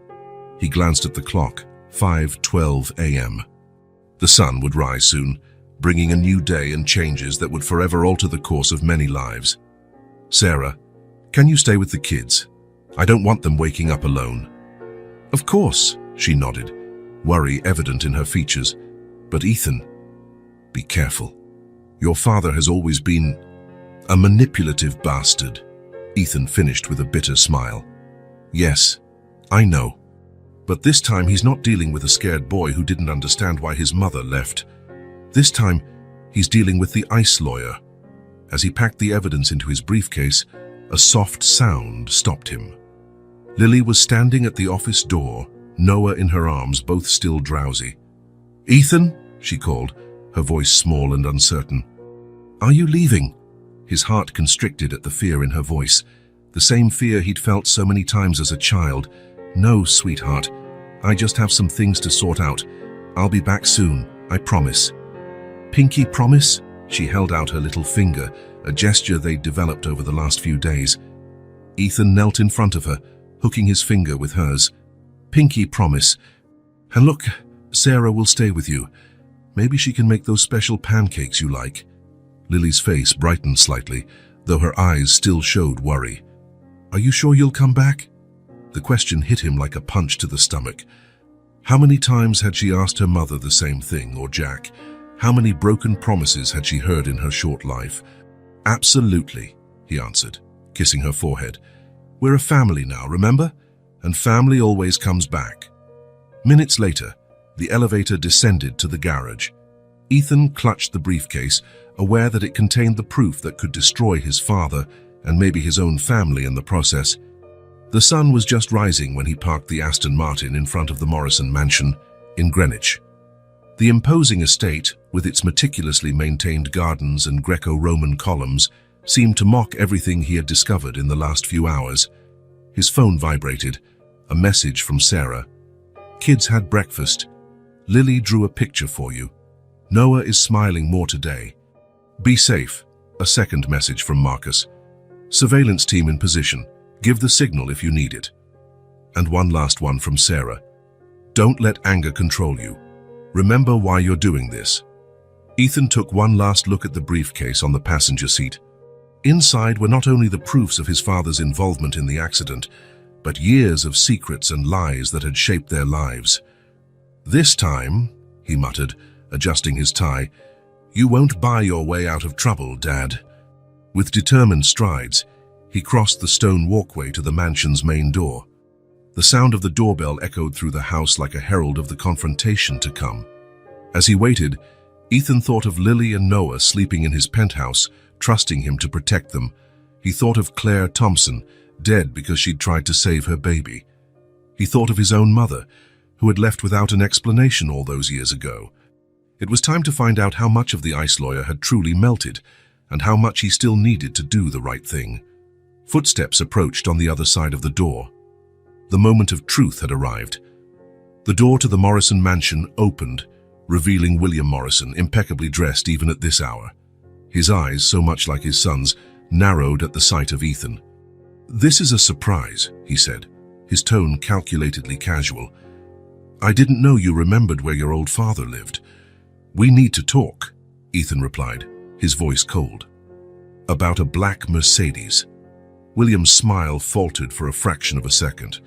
He glanced at the clock, 5:12 a.m. The sun would rise soon, bringing a new day and changes that would forever alter the course of many lives. Sarah, can you stay with the kids? I don't want them waking up alone. Of course, she nodded, worry evident in her features. But Ethan, be careful. Your father has always been a manipulative bastard. Ethan finished with a bitter smile. Yes, I know. But this time he's not dealing with a scared boy who didn't understand why his mother left. This time, he's dealing with the ICE lawyer. As he packed the evidence into his briefcase, a soft sound stopped him. Lily was standing at the office door, Noah in her arms, both still drowsy. Ethan, she called, her voice small and uncertain. Are you leaving? His heart constricted at the fear in her voice, the same fear he'd felt so many times as a child. No, sweetheart, I just have some things to sort out. I'll be back soon, I promise. Pinky promise? She held out her little finger, a gesture they'd developed over the last few days. Ethan knelt in front of her, hooking his finger with hers. Pinky promise. And look, Sarah will stay with you. Maybe she can make those special pancakes you like. Lily's face brightened slightly, though her eyes still showed worry. Are you sure you'll come back? The question hit him like a punch to the stomach. How many times had she asked her mother the same thing, or Jack? How many broken promises had she heard in her short life? Absolutely, he answered, kissing her forehead. We're a family now, remember? And family always comes back. Minutes later, the elevator descended to the garage. Ethan clutched the briefcase, aware that it contained the proof that could destroy his father and maybe his own family in the process. The sun was just rising when he parked the Aston Martin in front of the Morrison mansion in Greenwich. The imposing estate, with its meticulously maintained gardens and Greco-Roman columns, seemed to mock everything he had discovered in the last few hours. His phone vibrated, a message from Sarah. Kids had breakfast. Lily drew a picture for you. Noah is smiling more today. Be safe. A second message from Marcus. Surveillance team in position. Give the signal if you need it. And one last one from Sarah. Don't let anger control you. Remember why you're doing this. Ethan took one last look at the briefcase on the passenger seat. Inside were not only the proofs of his father's involvement in the accident, but years of secrets and lies that had shaped their lives. This time, he muttered, adjusting his tie, you won't buy your way out of trouble, Dad. With determined strides, he crossed the stone walkway to the mansion's main door. The sound of the doorbell echoed through the house like a herald of the confrontation to come. As he waited, Ethan thought of Lily and Noah sleeping in his penthouse, trusting him to protect them. He thought of Claire Thompson, dead because she'd tried to save her baby. He thought of his own mother, who had left without an explanation all those years ago. It was time to find out how much of the ICE lawyer had truly melted, and how much he still needed to do the right thing. Footsteps approached on the other side of the door. The moment of truth had arrived. The door to the Morrison mansion opened, revealing William Morrison, impeccably dressed even at this hour. His eyes, so much like his son's, narrowed at the sight of Ethan. This is a surprise, he said, his tone calculatedly casual. I didn't know you remembered where your old father lived. We need to talk, Ethan replied, his voice cold. About a black Mercedes. William's smile faltered for a fraction of a second.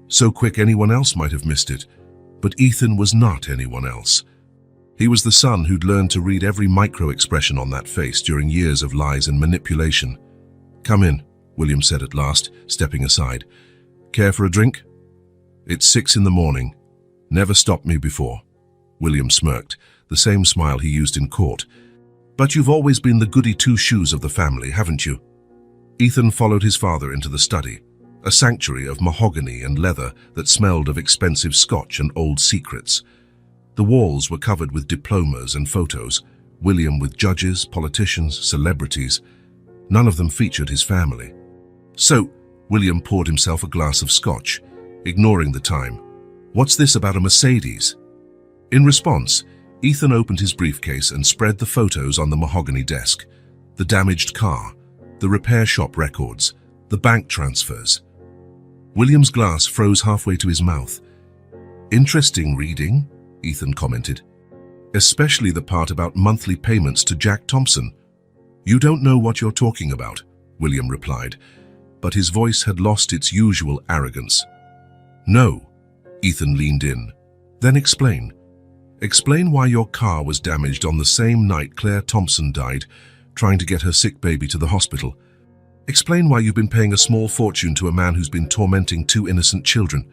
So quick anyone else might have missed it. But Ethan was not anyone else. He was the son who'd learned to read every micro-expression on that face during years of lies and manipulation. Come in, William said at last, stepping aside. Care for a drink? It's 6 in the morning. Never stopped me before. William smirked, the same smile he used in court. But you've always been the goody two-shoes of the family, haven't you? Ethan followed his father into the study, a sanctuary of mahogany and leather that smelled of expensive scotch and old secrets. The walls were covered with diplomas and photos, William with judges, politicians, celebrities. None of them featured his family. So, William poured himself a glass of scotch, ignoring the time. "What's this about a Mercedes?" In response, Ethan opened his briefcase and spread the photos on the mahogany desk. The damaged car, the repair shop records, the bank transfers. William's glass froze halfway to his mouth. "Interesting reading," Ethan commented. "Especially the part about monthly payments to Jack Thompson." "You don't know what you're talking about," William replied, but his voice had lost its usual arrogance. "No," Ethan leaned in. "Then explain. Explain why your car was damaged on the same night Claire Thompson died, trying to get her sick baby to the hospital. Explain why you've been paying a small fortune to a man who's been tormenting two innocent children.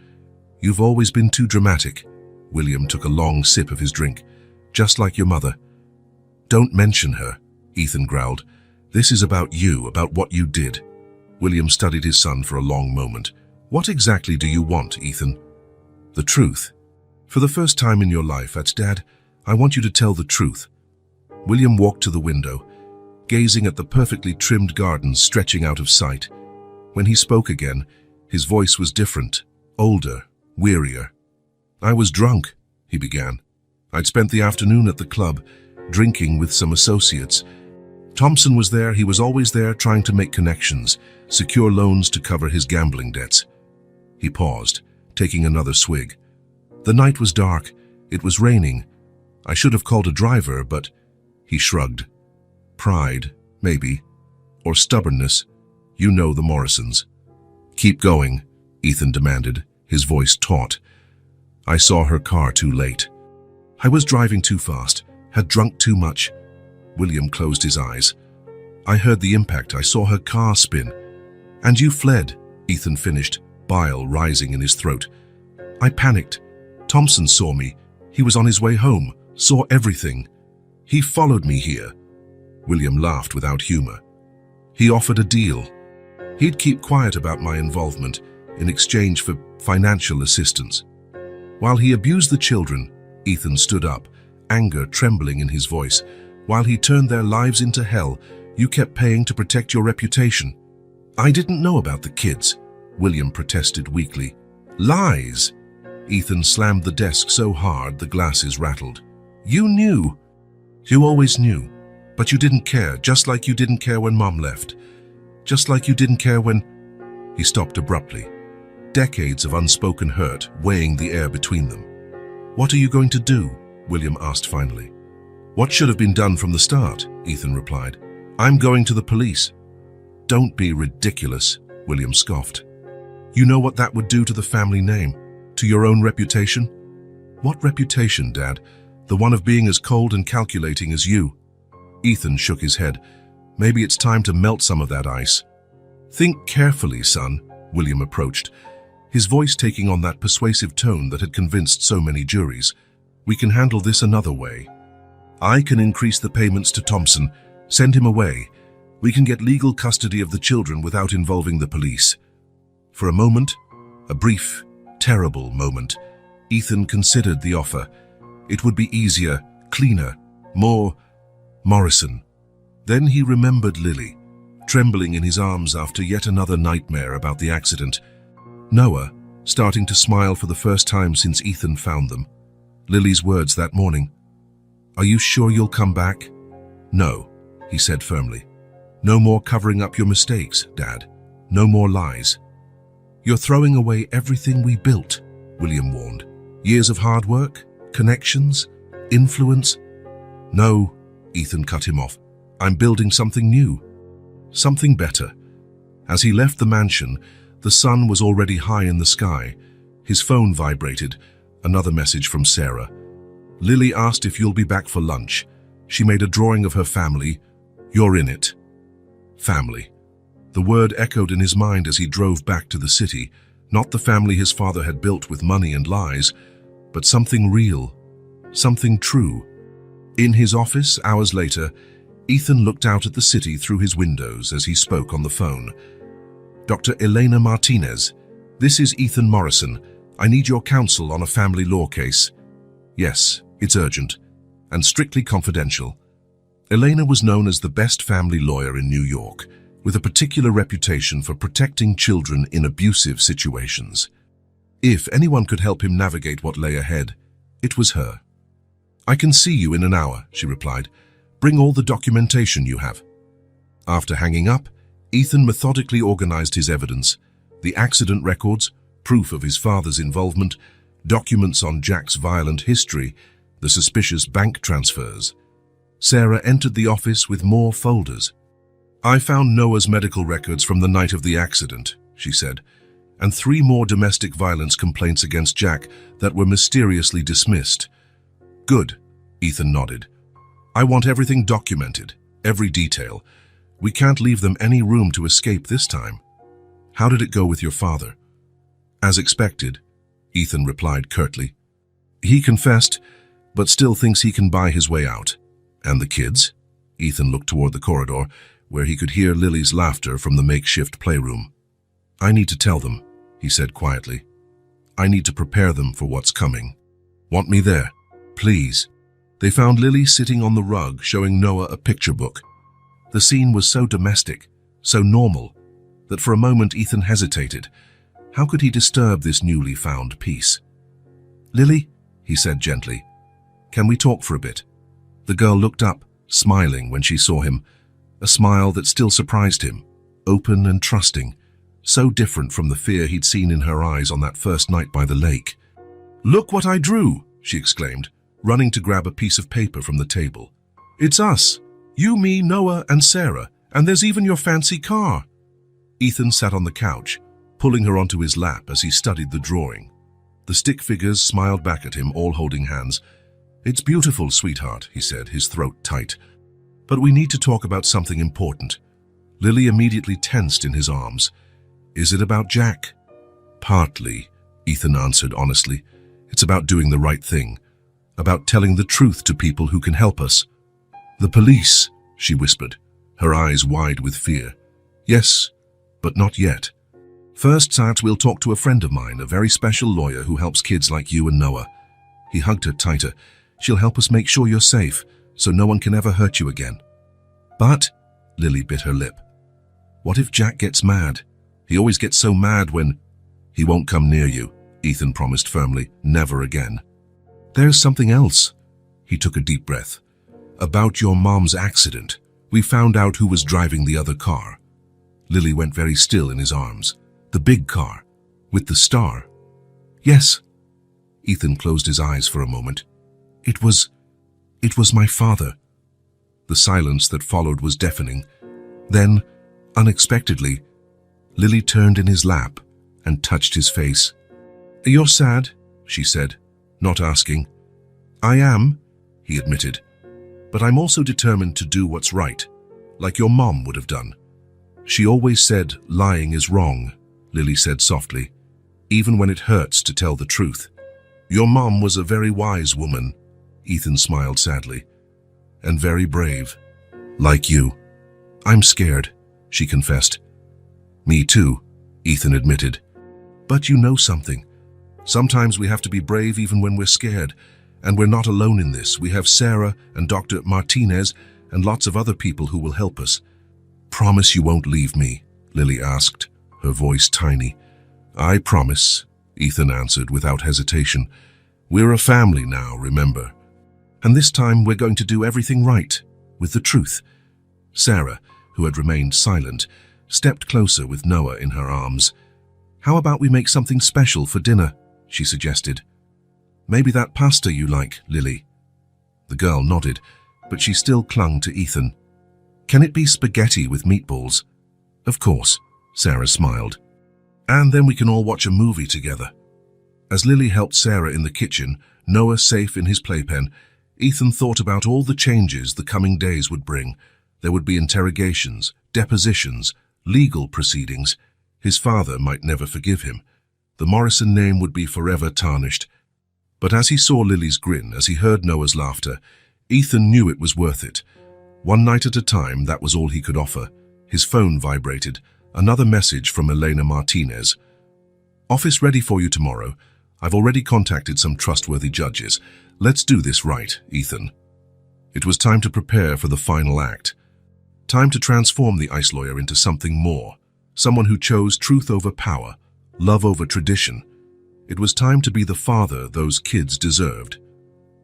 You've always been too dramatic." William took a long sip of his drink. "Just like your mother." "Don't mention her," Ethan growled. "This is about you, about what you did." William studied his son for a long moment. "What exactly do you want, Ethan?" "The truth. For the first time in your life, Dad, I want you to tell the truth." William walked to the window, gazing at the perfectly trimmed gardens stretching out of sight. When he spoke again, his voice was different, older, wearier. "I was drunk," he began. "I'd spent the afternoon at the club, drinking with some associates. Thompson was there. He was always there, trying to make connections, secure loans to cover his gambling debts." He paused, taking another swig. "The night was dark. It was raining. I should have called a driver, but..." He shrugged. "Pride, maybe. Or stubbornness. You know the Morrisons." "Keep going," Ethan demanded, his voice taut. "I saw her car too late. I was driving too fast, had drunk too much." William closed his eyes. "I heard the impact. I saw her car spin." "And you fled," Ethan finished, bile rising in his throat. "I panicked. Thompson saw me. He was on his way home, saw everything. He followed me here." William laughed without humor. "He offered a deal. He'd keep quiet about my involvement in exchange for financial assistance." "While he abused the children," Ethan stood up, anger trembling in his voice, "while he turned their lives into hell, you kept paying to protect your reputation." "I didn't know about the kids," William protested weakly. "Lies!" Ethan slammed the desk so hard the glasses rattled. "You knew. You always knew. But you didn't care, just like you didn't care when Mom left. Just like you didn't care when..." He stopped abruptly, decades of unspoken hurt weighing the air between them. "What are you going to do?" William asked finally. "What should have been done from the start," Ethan replied. "I'm going to the police." "Don't be ridiculous," William scoffed. "You know what that would do to the family name, to your own reputation?" "What reputation, Dad? The one of being as cold and calculating as you." Ethan shook his head. "Maybe it's time to melt some of that ice." "Think carefully, son," William approached, his voice taking on that persuasive tone that had convinced so many juries. "We can handle this another way. I can increase the payments to Thompson, send him away. We can get legal custody of the children without involving the police." For a moment, a brief, terrible moment, Ethan considered the offer. It would be easier, cleaner, more Morrison. Then he remembered Lily, trembling in his arms after yet another nightmare about the accident. Noah, starting to smile for the first time since Ethan found them. Lily's words that morning. "Are you sure you'll come back?" "No," he said firmly. "No more covering up your mistakes, Dad. No more lies." "You're throwing away everything we built," William warned. "Years of hard work, connections, influence." "No," Ethan cut him off. "I'm building something new. Something better." As he left the mansion, the sun was already high in the sky. His phone vibrated, another message from Sarah. "Lily asked if you'll be back for lunch. She made a drawing of her family. You're in it." Family. The word echoed in his mind as he drove back to the city, not the family his father had built with money and lies, but something real, something true. In his office, hours later, Ethan looked out at the city through his windows as he spoke on the phone. "Dr. Elena Martinez, this is Ethan Morrison. I need your counsel on a family law case." "Yes, it's urgent, and strictly confidential." Elena was known as the best family lawyer in New York, with a particular reputation for protecting children in abusive situations. If anyone could help him navigate what lay ahead, it was her. "I can see you in an hour," she replied. "Bring all the documentation you have." After hanging up, Ethan methodically organized his evidence: the accident records, proof of his father's involvement, documents on Jack's violent history, the suspicious bank transfers. Sarah entered the office with more folders. "I found Noah's medical records from the night of the accident," she said, "and 3 more domestic violence complaints against Jack that were mysteriously dismissed." "Good," Ethan nodded. "I want everything documented, every detail. We can't leave them any room to escape this time." "How did it go with your father?" "As expected," Ethan replied curtly. "He confessed, but still thinks he can buy his way out." "And the kids?" Ethan looked toward the corridor, where he could hear Lily's laughter from the makeshift playroom. "I need to tell them," he said quietly. "I need to prepare them for what's coming." "Want me there?" "Please." They found Lily sitting on the rug, showing Noah a picture book. The scene was so domestic, so normal, that for a moment Ethan hesitated. How could he disturb this newly found peace? "Lily," he said gently, "can we talk for a bit?" The girl looked up, smiling when she saw him, a smile that still surprised him, open and trusting, so different from the fear he'd seen in her eyes on that first night by the lake. "Look what I drew," she exclaimed, running to grab a piece of paper from the table. "It's us. You, me, Noah, and Sarah, and there's even your fancy car." Ethan sat on the couch, pulling her onto his lap as he studied the drawing. The stick figures smiled back at him, all holding hands. "It's beautiful, sweetheart," he said, his throat tight. "But we need to talk about something important." Lily immediately tensed in his arms. "Is it about Jack?" "Partly," Ethan answered honestly. "It's about doing the right thing, about telling the truth to people who can help us." "The police," she whispered, her eyes wide with fear. "Yes, but not yet. First, Sat, we'll talk to a friend of mine, a very special lawyer who helps kids like you and Noah." He hugged her tighter. "She'll help us make sure you're safe, so no one can ever hurt you again." "But," Lily bit her lip, "what if Jack gets mad? He always gets so mad when—" "He won't come near you," Ethan promised firmly. "Never again." "There's something else." He took a deep breath. "About your mom's accident. We found out who was driving the other car." Lily went very still in his arms. "The big car, with the star." "Yes." Ethan closed his eyes for a moment. It was my father." The silence that followed was deafening. Then, unexpectedly, Lily turned in his lap and touched his face. "You're sad," she said, not asking. "I am," he admitted, "but I'm also determined to do what's right, like your mom would have done." "She always said lying is wrong," Lily said softly, "even when it hurts to tell the truth." "Your mom was a very wise woman," Ethan smiled sadly, "and very brave, like you." "I'm scared," she confessed. "Me too," Ethan admitted. "But you know something. Sometimes we have to be brave even when we're scared, and we're not alone in this. We have Sarah and Dr. Martinez and lots of other people who will help us." "Promise you won't leave me?" Lily asked, her voice tiny. "I promise," Ethan answered without hesitation. "We're a family now, remember. And this time we're going to do everything right, with the truth." Sarah, who had remained silent, stepped closer with Noah in her arms. "How about we make something special for dinner?" she suggested. "Maybe that pasta you like, Lily." The girl nodded, but she still clung to Ethan. "Can it be spaghetti with meatballs?" "Of course," Sarah smiled. "And then we can all watch a movie together." As Lily helped Sarah in the kitchen, Noah safe in his playpen, Ethan thought about all the changes the coming days would bring. There would be interrogations, depositions, legal proceedings. His father might never forgive him. The Morrison name would be forever tarnished. But as he saw Lily's grin, as he heard Noah's laughter, Ethan knew it was worth it. One night at a time, that was all he could offer. His phone vibrated. Another message from Elena Martinez. "Office ready for you tomorrow. I've already contacted some trustworthy judges. Let's do this right, Ethan." It was time to prepare for the final act. Time to transform the ICE lawyer into something more. Someone who chose truth over power, love over tradition. It was time to be the father those kids deserved.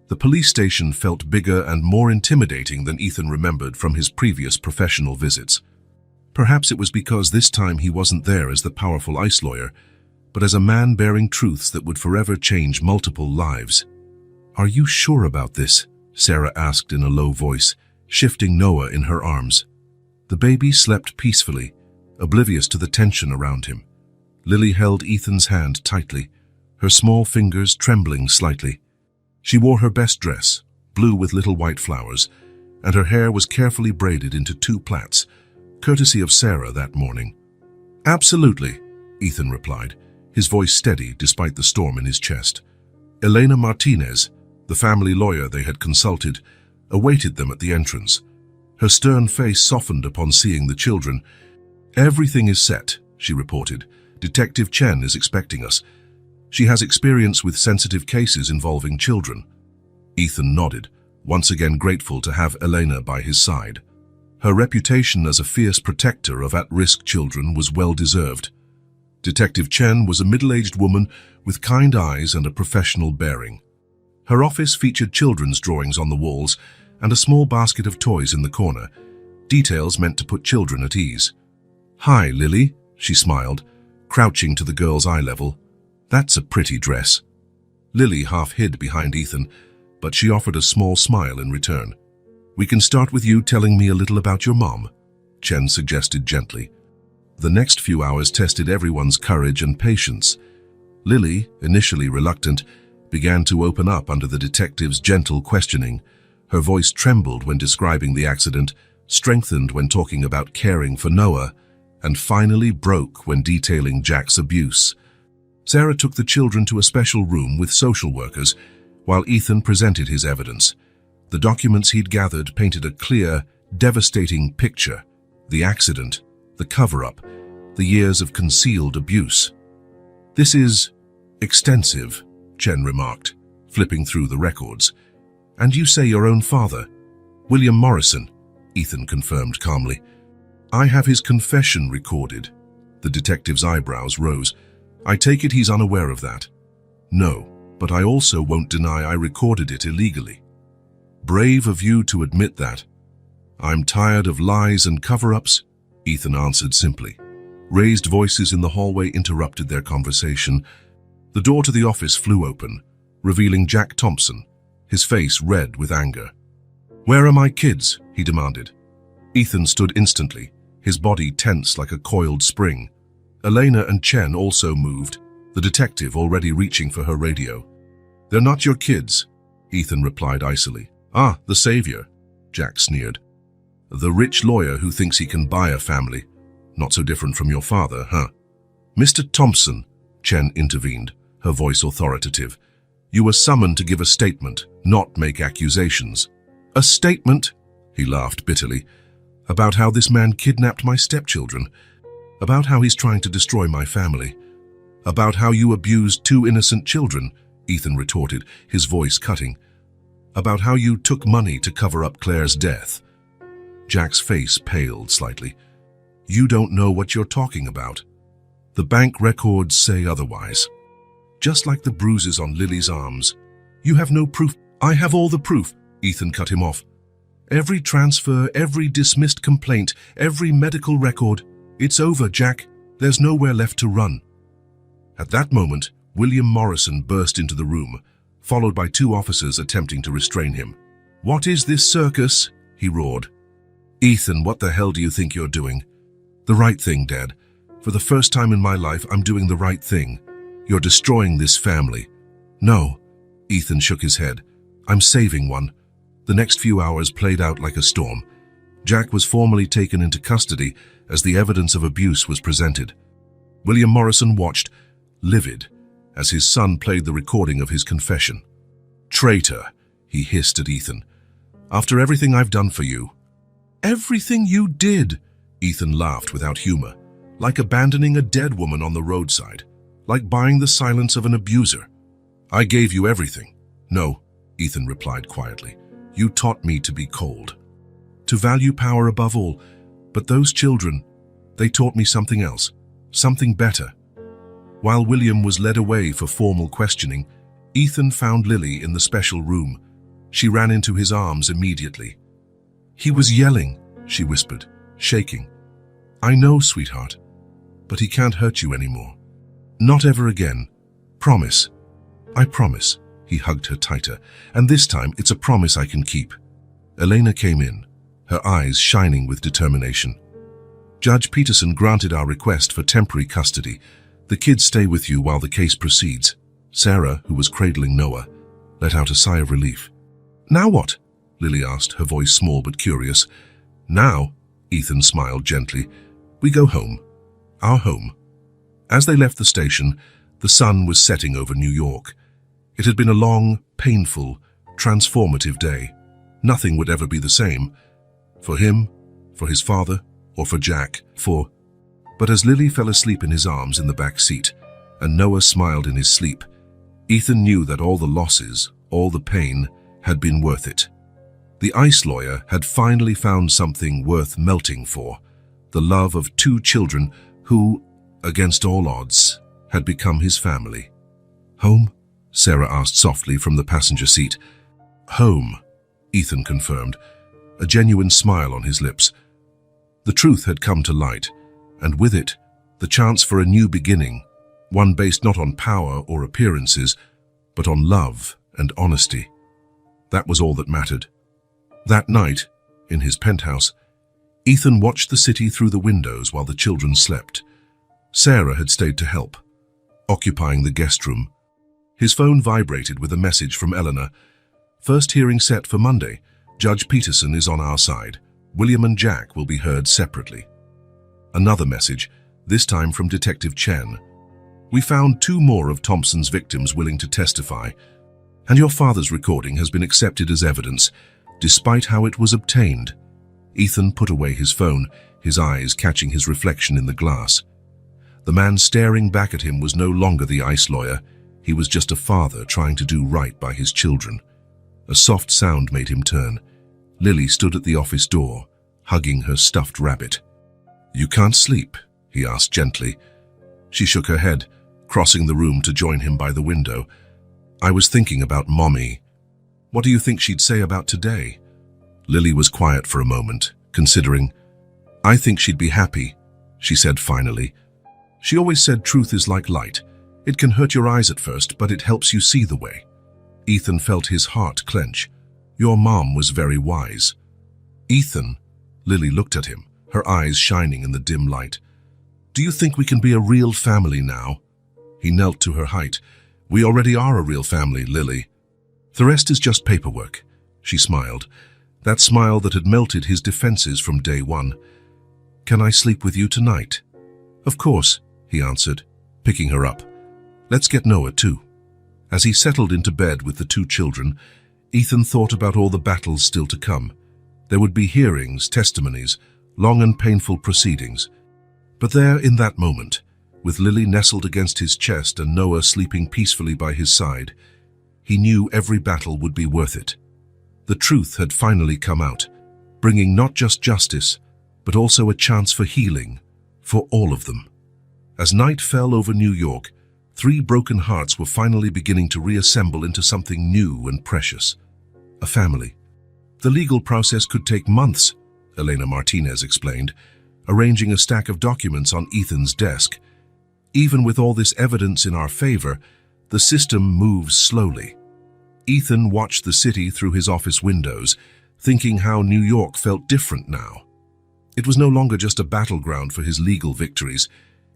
The police station felt bigger and more intimidating than Ethan remembered from his previous professional visits. Perhaps it was because this time he wasn't there as the powerful ICE lawyer, but as a man bearing truths that would forever change multiple lives. "Are you sure about this?" Sarah asked in a low voice, shifting Noah in her arms. The baby slept peacefully, oblivious to the tension around him. Lily held Ethan's hand tightly, her small fingers trembling slightly. She wore her best dress, blue with little white flowers, and her hair was carefully braided into 2 plaits, courtesy of Sarah that morning. "Absolutely," Ethan replied, his voice steady despite the storm in his chest. Elena Martinez, the family lawyer they had consulted, awaited them at the entrance. Her stern face softened upon seeing the children. "Everything is set," she reported. "Detective Chen is expecting us. She has experience with sensitive cases involving children." Ethan nodded, once again grateful to have Elena by his side. Her reputation as a fierce protector of at-risk children was well-deserved. Detective Chen was a middle-aged woman with kind eyes and a professional bearing. Her office featured children's drawings on the walls and a small basket of toys in the corner, details meant to put children at ease. "Hi, Lily," she smiled, crouching to the girl's eye level. "That's a pretty dress." Lily half hid behind Ethan, but she offered a small smile in return. "We can start with you telling me a little about your mom," Chen suggested gently. The next few hours tested everyone's courage and patience. Lily, initially reluctant, began to open up under the detective's gentle questioning. Her voice trembled when describing the accident, strengthened when talking about caring for Noah, and finally broke when detailing Jack's abuse. Sarah took the children to a special room with social workers, while Ethan presented his evidence. The documents he'd gathered painted a clear, devastating picture. The accident, the cover-up, the years of concealed abuse. "This is extensive," Chen remarked, flipping through the records. "And you say your own father?" "William Morrison," Ethan confirmed calmly. "I have his confession recorded." The detective's eyebrows rose. "I take it he's unaware of that?" "No, but I also won't deny I recorded it illegally." "Brave of you to admit that." "I'm tired of lies and cover-ups," Ethan answered simply. Raised voices in the hallway interrupted their conversation. The door to the office flew open, revealing Jack Thompson, his face red with anger. "Where are my kids?" he demanded. Ethan stood instantly, his body tense like a coiled spring. Elena and Chen also moved, the detective already reaching for her radio. "They're not your kids," Ethan replied icily. "Ah, the savior," Jack sneered. "The rich lawyer who thinks he can buy a family. Not so different from your father, huh?" "Mr. Thompson," Chen intervened, her voice authoritative. "You were summoned to give a statement, not make accusations." "A statement?" He laughed bitterly. "About how this man kidnapped my stepchildren. About how he's trying to destroy my family. About how you abused 2 innocent children," Ethan retorted, his voice cutting. "About how you took money to cover up Claire's death." Jack's face paled slightly. "You don't know what you're talking about. The bank records say otherwise. Just like the bruises on Lily's arms. You have no proof." "I have all the proof," Ethan cut him off. "Every transfer, every dismissed complaint, every medical record. It's over, Jack. There's nowhere left to run." At that moment, William Morrison burst into the room, followed by 2 officers attempting to restrain him. "What is this circus?" he roared. "Ethan, what the hell do you think you're doing?" "The right thing, Dad. For the first time in my life, I'm doing the right thing. You're destroying this family." "No." Ethan shook his head. "I'm saving one." The next few hours played out like a storm. Jack was formally taken into custody as the evidence of abuse was presented. William Morrison watched, livid, as his son played the recording of his confession. "Traitor," he hissed at Ethan. "After everything I've done for you." "Everything you did," Ethan laughed without humor. "Like abandoning a dead woman on the roadside. Like buying the silence of an abuser. I gave you everything." "No," Ethan replied quietly. "You taught me to be cold. To value power above all. But those children, they taught me something else. Something better." While William was led away for formal questioning, Ethan found Lily in the special room. She ran into his arms immediately. "He was yelling," she whispered, shaking. "I know, sweetheart, but he can't hurt you anymore. Not ever again. Promise." "I promise." He hugged her tighter. "And this time, it's a promise I can keep." Elena came in, her eyes shining with determination. "Judge Peterson granted our request for temporary custody. The kids stay with you while the case proceeds." Sarah, who was cradling Noah, let out a sigh of relief. "Now what?" Lily asked, her voice small but curious. "Now," Ethan smiled gently, "we go home. Our home." As they left the station, the sun was setting over New York. It had been a long, painful, transformative day. Nothing would ever be the same. For him, for his father, or for Jack, But as Lily fell asleep in his arms in the back seat, and Noah smiled in his sleep, Ethan knew that all the losses, all the pain, had been worth it. The ICE lawyer had finally found something worth melting for, the love of two children who, against all odds, had become his family. "Home?" Sarah asked softly from the passenger seat. "Home," Ethan confirmed, a genuine smile on his lips. The truth had come to light, and with it, the chance for a new beginning, one based not on power or appearances, but on love and honesty. That was all that mattered. That night, in his penthouse, Ethan watched the city through the windows while the children slept. Sarah had stayed to help, occupying the guest room. His phone vibrated with a message from Eleanor. "First hearing set for Monday. Judge Peterson is on our side. William and Jack will be heard separately." Another message, this time from Detective Chen. "We found 2 more of Thompson's victims willing to testify, and your father's recording has been accepted as evidence, despite how it was obtained." Ethan put away his phone, his eyes catching his reflection in the glass. The man staring back at him was no longer the ICE lawyer. He was just a father trying to do right by his children. A soft sound made him turn. Lily stood at the office door, hugging her stuffed rabbit. "You can't sleep?" he asked gently. She shook her head, crossing the room to join him by the window. "I was thinking about Mommy. What do you think she'd say about today?" Lily was quiet for a moment, considering. "I think she'd be happy," she said finally. "She always said truth is like light. It can hurt your eyes at first, but it helps you see the way." Ethan felt his heart clench. "Your mom was very wise." "Ethan," Lily looked at him, her eyes shining in the dim light. "Do you think we can be a real family now?" He knelt to her height. "We already are a real family, Lily. The rest is just paperwork." She smiled, that smile that had melted his defenses from day one. "Can I sleep with you tonight?" "Of course," he answered, picking her up. "Let's get Noah too." As he settled into bed with the 2 children, Ethan thought about all the battles still to come. There would be hearings, testimonies, long and painful proceedings. But there, in that moment, with Lily nestled against his chest and Noah sleeping peacefully by his side, he knew every battle would be worth it. The truth had finally come out, bringing not just justice, but also a chance for healing, for all of them. As night fell over New York, 3 broken hearts were finally beginning to reassemble into something new and precious. A family. The legal process could take months, Elena Martinez explained, arranging a stack of documents on Ethan's desk. Even with all this evidence in our favor, the system moves slowly. Ethan watched the city through his office windows, thinking how New York felt different now. It was no longer just a battleground for his legal victories.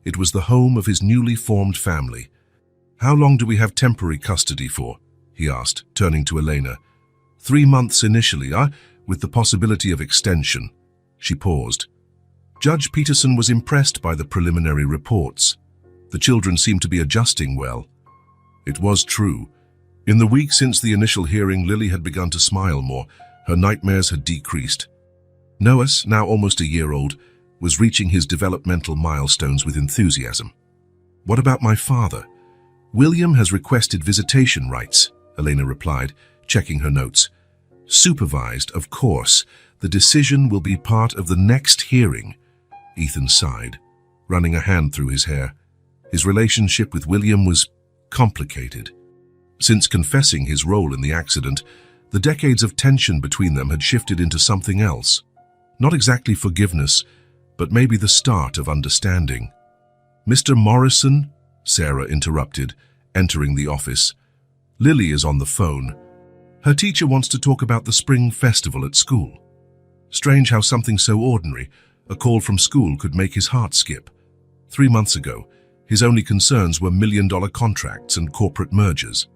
It was the home of his newly formed family. "How long do we have temporary custody for?" he asked, turning to Elena. 3 months initially, with the possibility of extension." She paused. Judge Peterson was impressed by the preliminary reports. The children seemed to be adjusting well. It was true. In the week since the initial hearing, Lily had begun to smile more. Her nightmares had decreased. Noah, now almost a year old, was reaching his developmental milestones with enthusiasm. "What about my father?" "William has requested visitation rights," Elena replied, checking her notes. "Supervised, of course. The decision will be part of the next hearing." Ethan sighed, running a hand through his hair. His relationship with William was complicated. Since confessing his role in the accident, the decades of tension between them had shifted into something else. Not exactly forgiveness, but maybe the start of understanding. "Mr. Morrison?" Sarah interrupted, entering the office. "Lily is on the phone. Her teacher wants to talk about the spring festival at school." Strange how something so ordinary, a call from school, could make his heart skip. 3 months ago, his only concerns were million-dollar contracts and corporate mergers.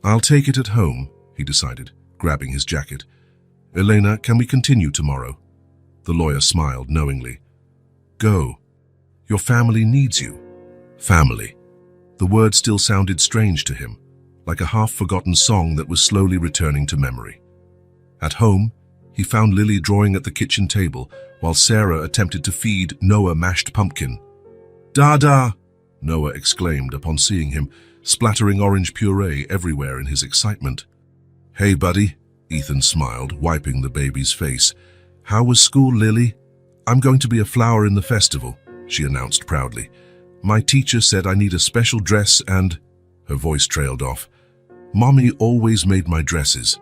"I'll take it at home," he decided, grabbing his jacket. "Elena, can we continue tomorrow?" The lawyer smiled knowingly. "Go. Your family needs you." Family. The word still sounded strange to him, like a half-forgotten song that was slowly returning to memory. At home, he found Lily drawing at the kitchen table while Sarah attempted to feed Noah mashed pumpkin. "Dada!" Noah exclaimed upon seeing him, splattering orange puree everywhere in his excitement. "Hey, buddy," Ethan smiled, wiping the baby's face. "How was school, Lily?" "I'm going to be a flower in the festival," she announced proudly. "My teacher said I need a special dress and—" Her voice trailed off. "Mommy always made my dresses."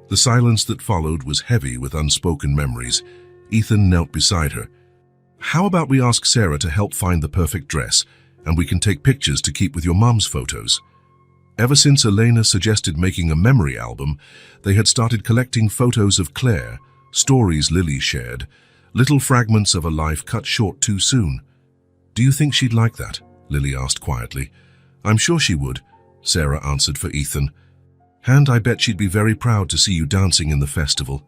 The silence that followed was heavy with unspoken memories. Ethan knelt beside her. "How about we ask Sarah to help find the perfect dress, and we can take pictures to keep with your mom's photos?" Ever since Elena suggested making a memory album, they had started collecting photos of Claire, stories Lily shared, little fragments of a life cut short too soon. "Do you think she'd like that?" Lily asked quietly. "I'm sure she would," Sarah answered for Ethan. "And I bet she'd be very proud to see you dancing in the festival."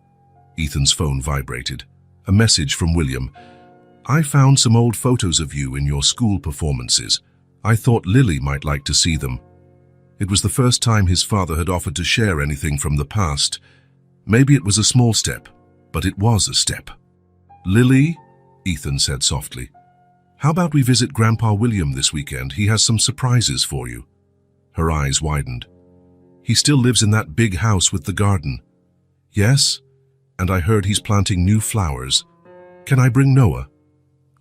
Ethan's phone vibrated. A message from William. "I found some old photos of you in your school performances. I thought Lily might like to see them." It was the first time his father had offered to share anything from the past. Maybe it was a small step, but it was a step. "Lily," Ethan said softly, "how about we visit Grandpa William this weekend? He has some surprises for you." Her eyes widened. "He still lives in that big house with the garden." "Yes, and I heard he's planting new flowers. Can I bring Noah?"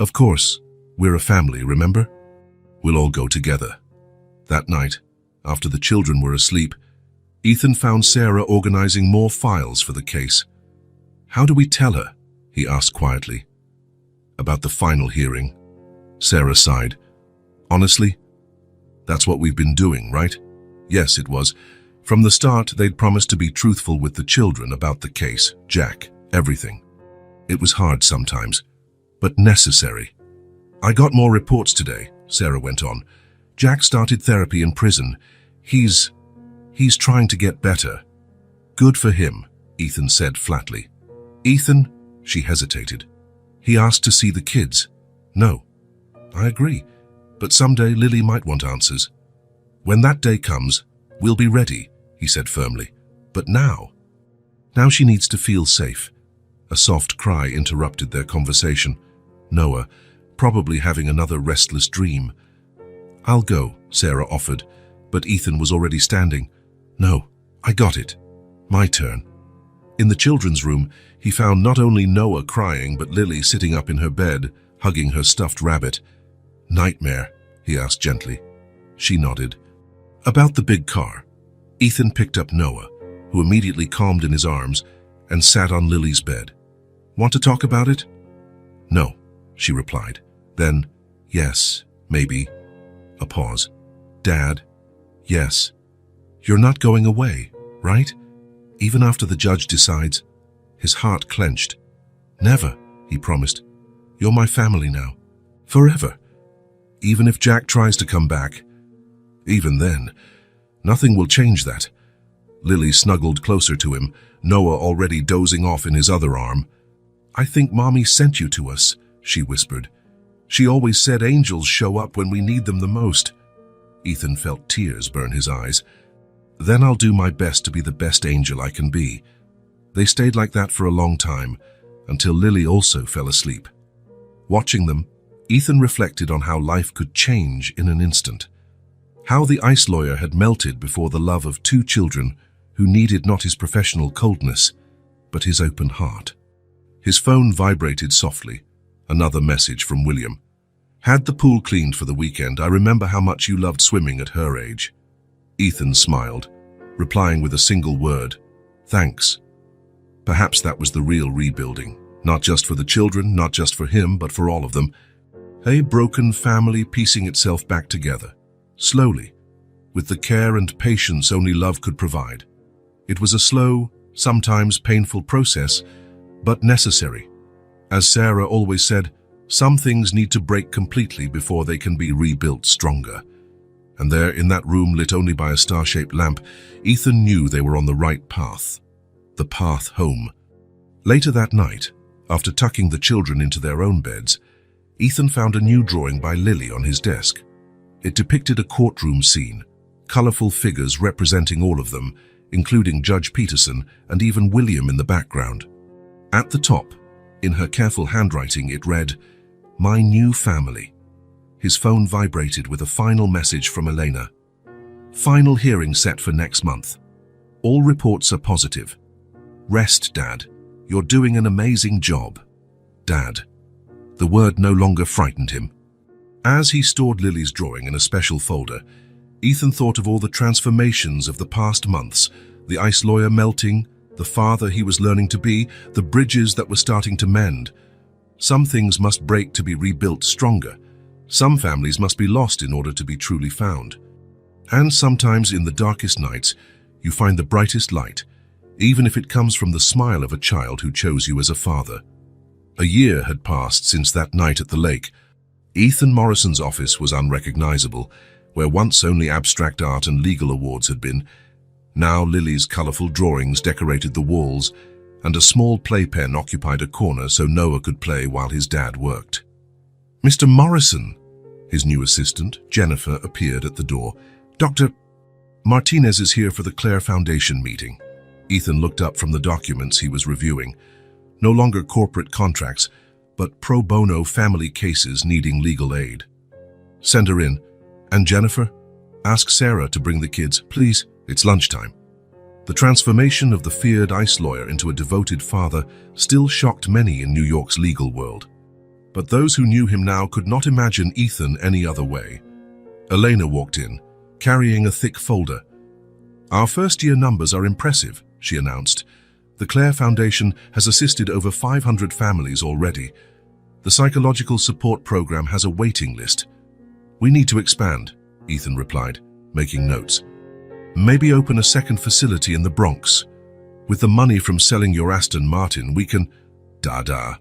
"Of course. We're a family, remember? We'll all go together." That night, after the children were asleep, Ethan found Sarah organizing more files for the case. "How do we tell her?" he asked quietly. "About the final hearing?" Sarah sighed. "Honestly, that's what we've been doing, right?" Yes, it was. From the start, they'd promised to be truthful with the children about the case, Jack, everything. It was hard sometimes, but necessary. "I got more reports today," Sarah went on. "Jack started therapy in prison. He's trying to get better." "Good for him," Ethan said flatly. "Ethan," she hesitated. "He asked to see the kids." "No." "I agree, but someday Lily might want answers." "When that day comes, we'll be ready," he said firmly. "But now she needs to feel safe." A soft cry interrupted their conversation. Noah, probably having another restless dream. "I'll go," Sarah offered, but Ethan was already standing. "No, I got it. My turn." In the children's room, he found not only Noah crying, but Lily sitting up in her bed, hugging her stuffed rabbit. "Nightmare?" he asked gently. She nodded. About the big car, Ethan picked up Noah, who immediately calmed in his arms, and sat on Lily's bed. "Want to talk about it?" "No," she replied. Then, "Yes, maybe." A pause. "Dad?" "Yes." "You're not going away, right? Even after the judge decides?" His heart clenched. "Never," he promised. "You're my family now. Forever. Even if Jack tries to come back. Even then, nothing will change that." Lily snuggled closer to him, Noah already dozing off in his other arm. "I think Mommy sent you to us," she whispered. "She always said angels show up when we need them the most." Ethan felt tears burn his eyes. Then I'll do my best to be the best angel I can be. They stayed like that for a long time, until Lily also fell asleep. Watching them, Ethan reflected on how life could change in an instant. How the ice lawyer had melted before the love of two children who needed not his professional coldness, but his open heart. His phone vibrated softly. Another message from William. Had the pool cleaned for the weekend. I remember how much you loved swimming at her age. Ethan smiled, replying with a single word, thanks. Perhaps that was the real rebuilding, not just for the children, not just for him, but for all of them. A broken family piecing itself back together, slowly, with the care and patience only love could provide. It was a slow, sometimes painful process, but necessary. As Sarah always said, some things need to break completely before they can be rebuilt stronger. And there, in that room lit only by a star-shaped lamp, Ethan knew they were on the right path. The path home. Later that night, after tucking the children into their own beds, Ethan found a new drawing by Lily on his desk. It depicted a courtroom scene, colorful figures representing all of them, including Judge Peterson and even William in the background. At the top, in her careful handwriting, it read, "My new family." His phone vibrated with a final message from Elena. Final hearing set for next month. All reports are positive. Rest, Dad. You're doing an amazing job. Dad. The word no longer frightened him. As he stored Lily's drawing in a special folder, Ethan thought of all the transformations of the past months, the ice lawyer melting, the father he was learning to be, the bridges that were starting to mend. Some things must break to be rebuilt stronger. Some families must be lost in order to be truly found. And sometimes in the darkest nights, you find the brightest light, even if it comes from the smile of a child who chose you as a father. A year had passed since that night at the lake. Ethan Morrison's office was unrecognizable, where once only abstract art and legal awards had been. Now Lily's colorful drawings decorated the walls, and a small playpen occupied a corner so Noah could play while his dad worked. Mr. Morrison, his new assistant, Jennifer, appeared at the door. "Dr. Martinez is here for the Claire Foundation meeting." Ethan looked up from the documents he was reviewing. No longer corporate contracts, but pro bono family cases needing legal aid. "Send her in. And Jennifer, ask Sarah to bring the kids, please. It's lunchtime." The transformation of the feared ice lawyer into a devoted father still shocked many in New York's legal world. But those who knew him now could not imagine Ethan any other way. Elena walked in, carrying a thick folder. "Our first-year numbers are impressive," she announced. "The Claire Foundation has assisted over 500 families already. The psychological support program has a waiting list." "We need to expand," Ethan replied, making notes. "Maybe open a second facility in the Bronx. With the money from selling your Aston Martin, we can—" "Da-da,"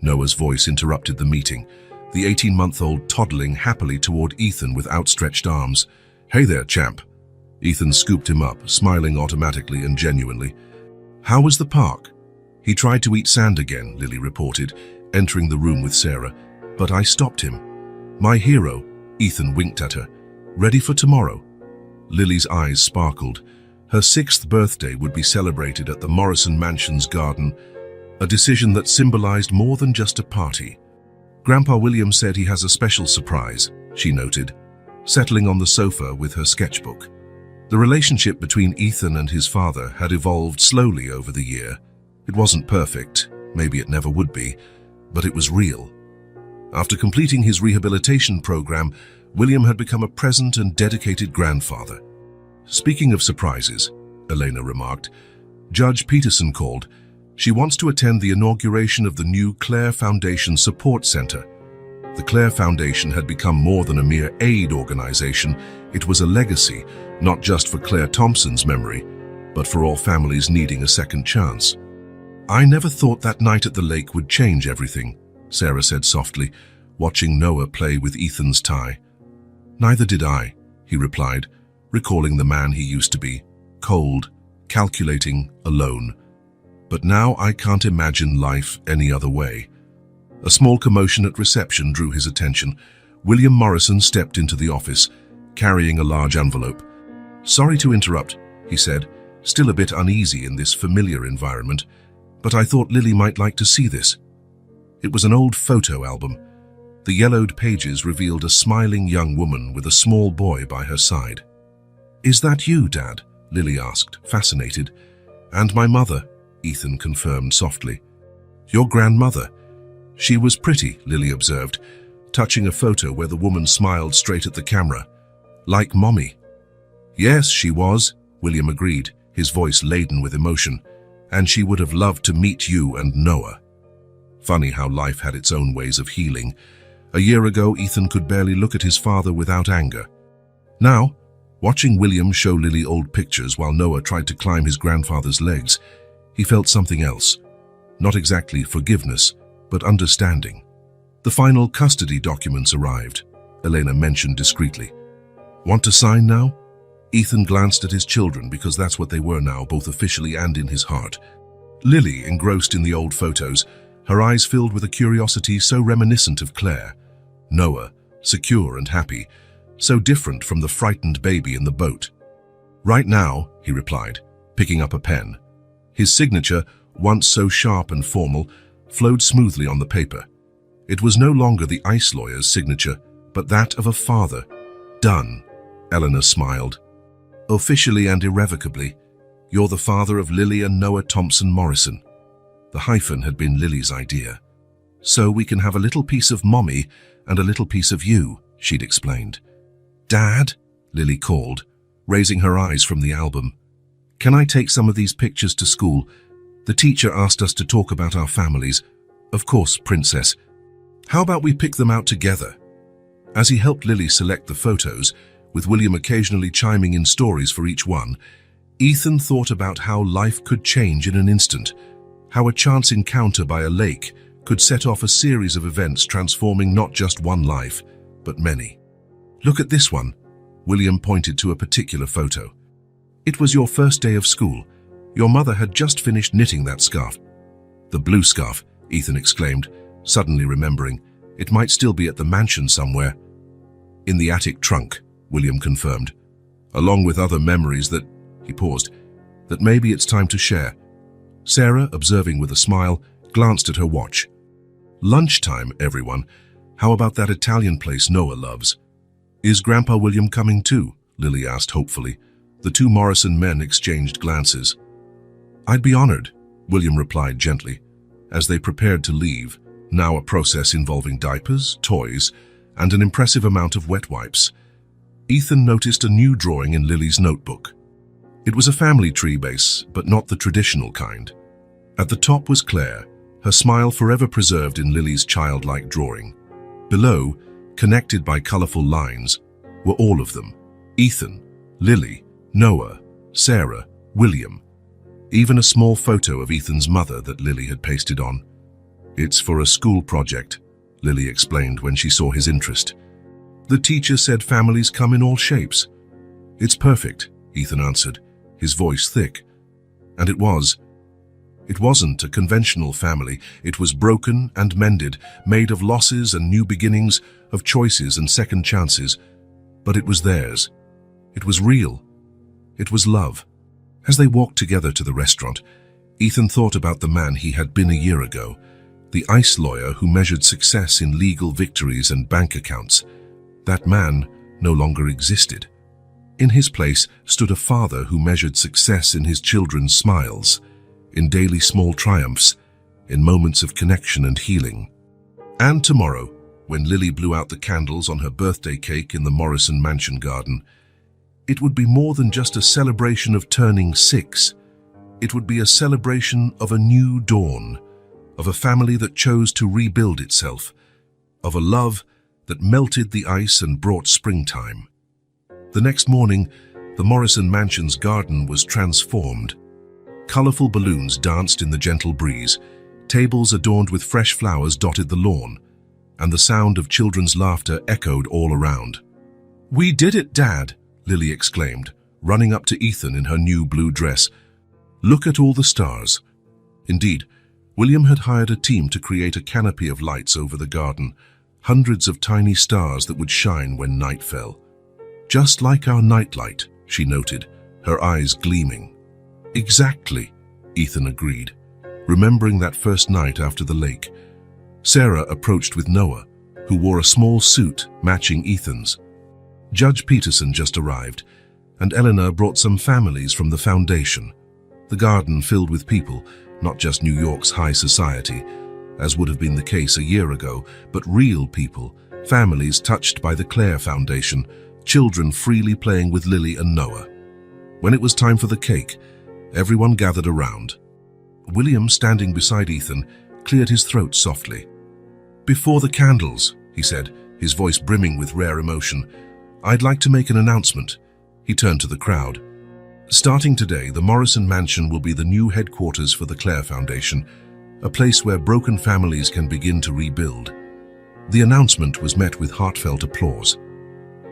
Noah's voice interrupted the meeting, the 18-month-old toddling happily toward Ethan with outstretched arms. "Hey there, champ." Ethan scooped him up, smiling automatically and genuinely. "How was the park?" "He tried to eat sand again," Lily reported, entering the room with Sarah, "but I stopped him." "My hero," Ethan winked at her. "Ready for tomorrow?" Lily's eyes sparkled. Her 6th birthday would be celebrated at the Morrison Mansion's garden, a decision that symbolized more than just a party. "Grandpa William said he has a special surprise," she noted, settling on the sofa with her sketchbook. The relationship between Ethan and his father had evolved slowly over the year. It wasn't perfect, maybe it never would be, but it was real. After completing his rehabilitation program, William had become a present and dedicated grandfather. "Speaking of surprises," Elena remarked, "Judge Peterson called. She wants to attend the inauguration of the new Claire Foundation Support Center." The Claire Foundation had become more than a mere aid organization. It was a legacy, not just for Claire Thompson's memory, but for all families needing a second chance. "I never thought that night at the lake would change everything," Sarah said softly, watching Noah play with Ethan's tie. "Neither did I," he replied, recalling the man he used to be, cold, calculating, alone. "But now I can't imagine life any other way." A small commotion at reception drew his attention. William Morrison stepped into the office, carrying a large envelope. "Sorry to interrupt," he said, still a bit uneasy in this familiar environment, "but I thought Lily might like to see this." It was an old photo album. The yellowed pages revealed a smiling young woman with a small boy by her side. "Is that you, Dad?" Lily asked, fascinated. "And my mother," Ethan confirmed softly. "Your grandmother. She was pretty," Lily observed, touching a photo where the woman smiled straight at the camera. "Like Mommy." "Yes, she was," William agreed, his voice laden with emotion. "And she would have loved to meet you and Noah." Funny how life had its own ways of healing. A year ago, Ethan could barely look at his father without anger. Now, watching William show Lily old pictures while Noah tried to climb his grandfather's legs, he felt something else. Not exactly forgiveness, but understanding. The final custody documents arrived, Elena mentioned discreetly. "Want to sign now?" Ethan glanced at his children because that's what they were now, both officially and in his heart. Lily, engrossed in the old photos, her eyes filled with a curiosity so reminiscent of Claire. Noah, secure and happy, so different from the frightened baby in the boat. "Right now," he replied, picking up a pen. His signature, once so sharp and formal, flowed smoothly on the paper. It was no longer the ICE lawyer's signature, but that of a father. "Done," Eleanor smiled. "Officially and irrevocably, you're the father of Lily and Noah Thompson Morrison." The hyphen had been Lily's idea. "So we can have a little piece of Mommy and a little piece of you," she'd explained. "Dad," Lily called, raising her eyes from the album. "Can I take some of these pictures to school? The teacher asked us to talk about our families. Of course, Princess. How about we pick them out together?" As he helped Lily select the photos, with William occasionally chiming in stories for each one, Ethan thought about how life could change in an instant, how a chance encounter by a lake could set off a series of events transforming not just one life, but many. "Look at this one," William pointed to a particular photo. "It was your first day of school. Your mother had just finished knitting that scarf." "The blue scarf," Ethan exclaimed, suddenly remembering. "It might still be at the mansion somewhere." "In the attic trunk," William confirmed, "along with other memories that," he paused, "that maybe it's time to share." Sarah, observing with a smile, glanced at her watch. "Lunchtime, everyone. How about that Italian place Noah loves?" "Is Grandpa William coming too?" Lily asked hopefully. The two Morrison men exchanged glances. "I'd be honored," William replied gently, as they prepared to leave, now a process involving diapers, toys, and an impressive amount of wet wipes. Ethan noticed a new drawing in Lily's notebook. It was a family tree base, but not the traditional kind. At the top was Claire, her smile forever preserved in Lily's childlike drawing. Below, connected by colorful lines, were all of them: Ethan, Lily, Noah, Sarah, William. Even a small photo of Ethan's mother that Lily had pasted on. "It's for a school project," Lily explained when she saw his interest. "The teacher said families come in all shapes." "It's perfect," Ethan answered, his voice thick. And it was. It wasn't a conventional family. It was broken and mended, made of losses and new beginnings, of choices and second chances. But it was theirs. It was real. It was love. As they walked together to the restaurant, Ethan thought about the man he had been a year ago, the ICE lawyer who measured success in legal victories and bank accounts. That man no longer existed. In his place stood a father who measured success in his children's smiles, in daily small triumphs, in moments of connection and healing. And tomorrow, when Lily blew out the candles on her birthday cake in the Morrison Mansion garden, it would be more than just a celebration of turning 6. It would be a celebration of a new dawn, of a family that chose to rebuild itself, of a love that melted the ice and brought springtime. The next morning, the Morrison Mansion's garden was transformed. Colorful balloons danced in the gentle breeze, tables adorned with fresh flowers dotted the lawn, and the sound of children's laughter echoed all around. "We did it, Dad!" Lily exclaimed, running up to Ethan in her new blue dress. "Look at all the stars." Indeed, William had hired a team to create a canopy of lights over the garden, hundreds of tiny stars that would shine when night fell. Just like our nightlight, she noted, her eyes gleaming. Exactly, Ethan agreed, remembering that first night after the lake. Sarah approached with Noah, who wore a small suit matching Ethan's. Judge Peterson just arrived, and Eleanor brought some families from the foundation. The garden filled with people, not just New York's high society, as would have been the case a year ago, but real people, families touched by the Clare Foundation, children freely playing with Lily and Noah. When it was time for the cake, everyone gathered around. William, standing beside Ethan, cleared his throat softly. "Before the candles," he said, his voice brimming with rare emotion, "I'd like to make an announcement." He turned to the crowd. "Starting today, the Morrison Mansion will be the new headquarters for the Clare Foundation, a place where broken families can begin to rebuild." The announcement was met with heartfelt applause.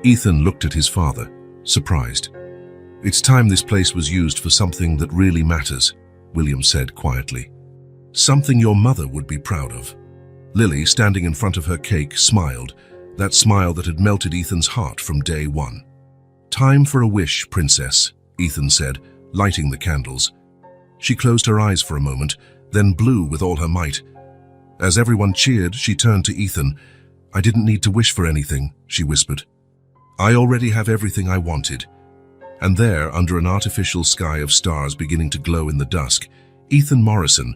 Ethan looked at his father, surprised. "It's time this place was used for something that really matters," William said quietly. "Something your mother would be proud of." Lily, standing in front of her cake, smiled, that smile that had melted Ethan's heart from day one. "Time for a wish, Princess," Ethan said, lighting the candles. She closed her eyes for a moment, then blew with all her might. As everyone cheered, she turned to Ethan. "I didn't need to wish for anything," she whispered. "I already have everything I wanted." And there, under an artificial sky of stars beginning to glow in the dusk, Ethan Morrison,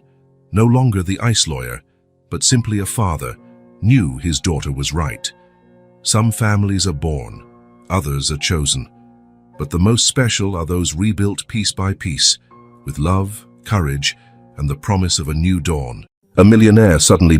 no longer the ice lawyer, but simply a father, knew his daughter was right. Some families are born, others are chosen. But the most special are those rebuilt piece by piece, with love, courage, and the promise of a new dawn. A millionaire suddenly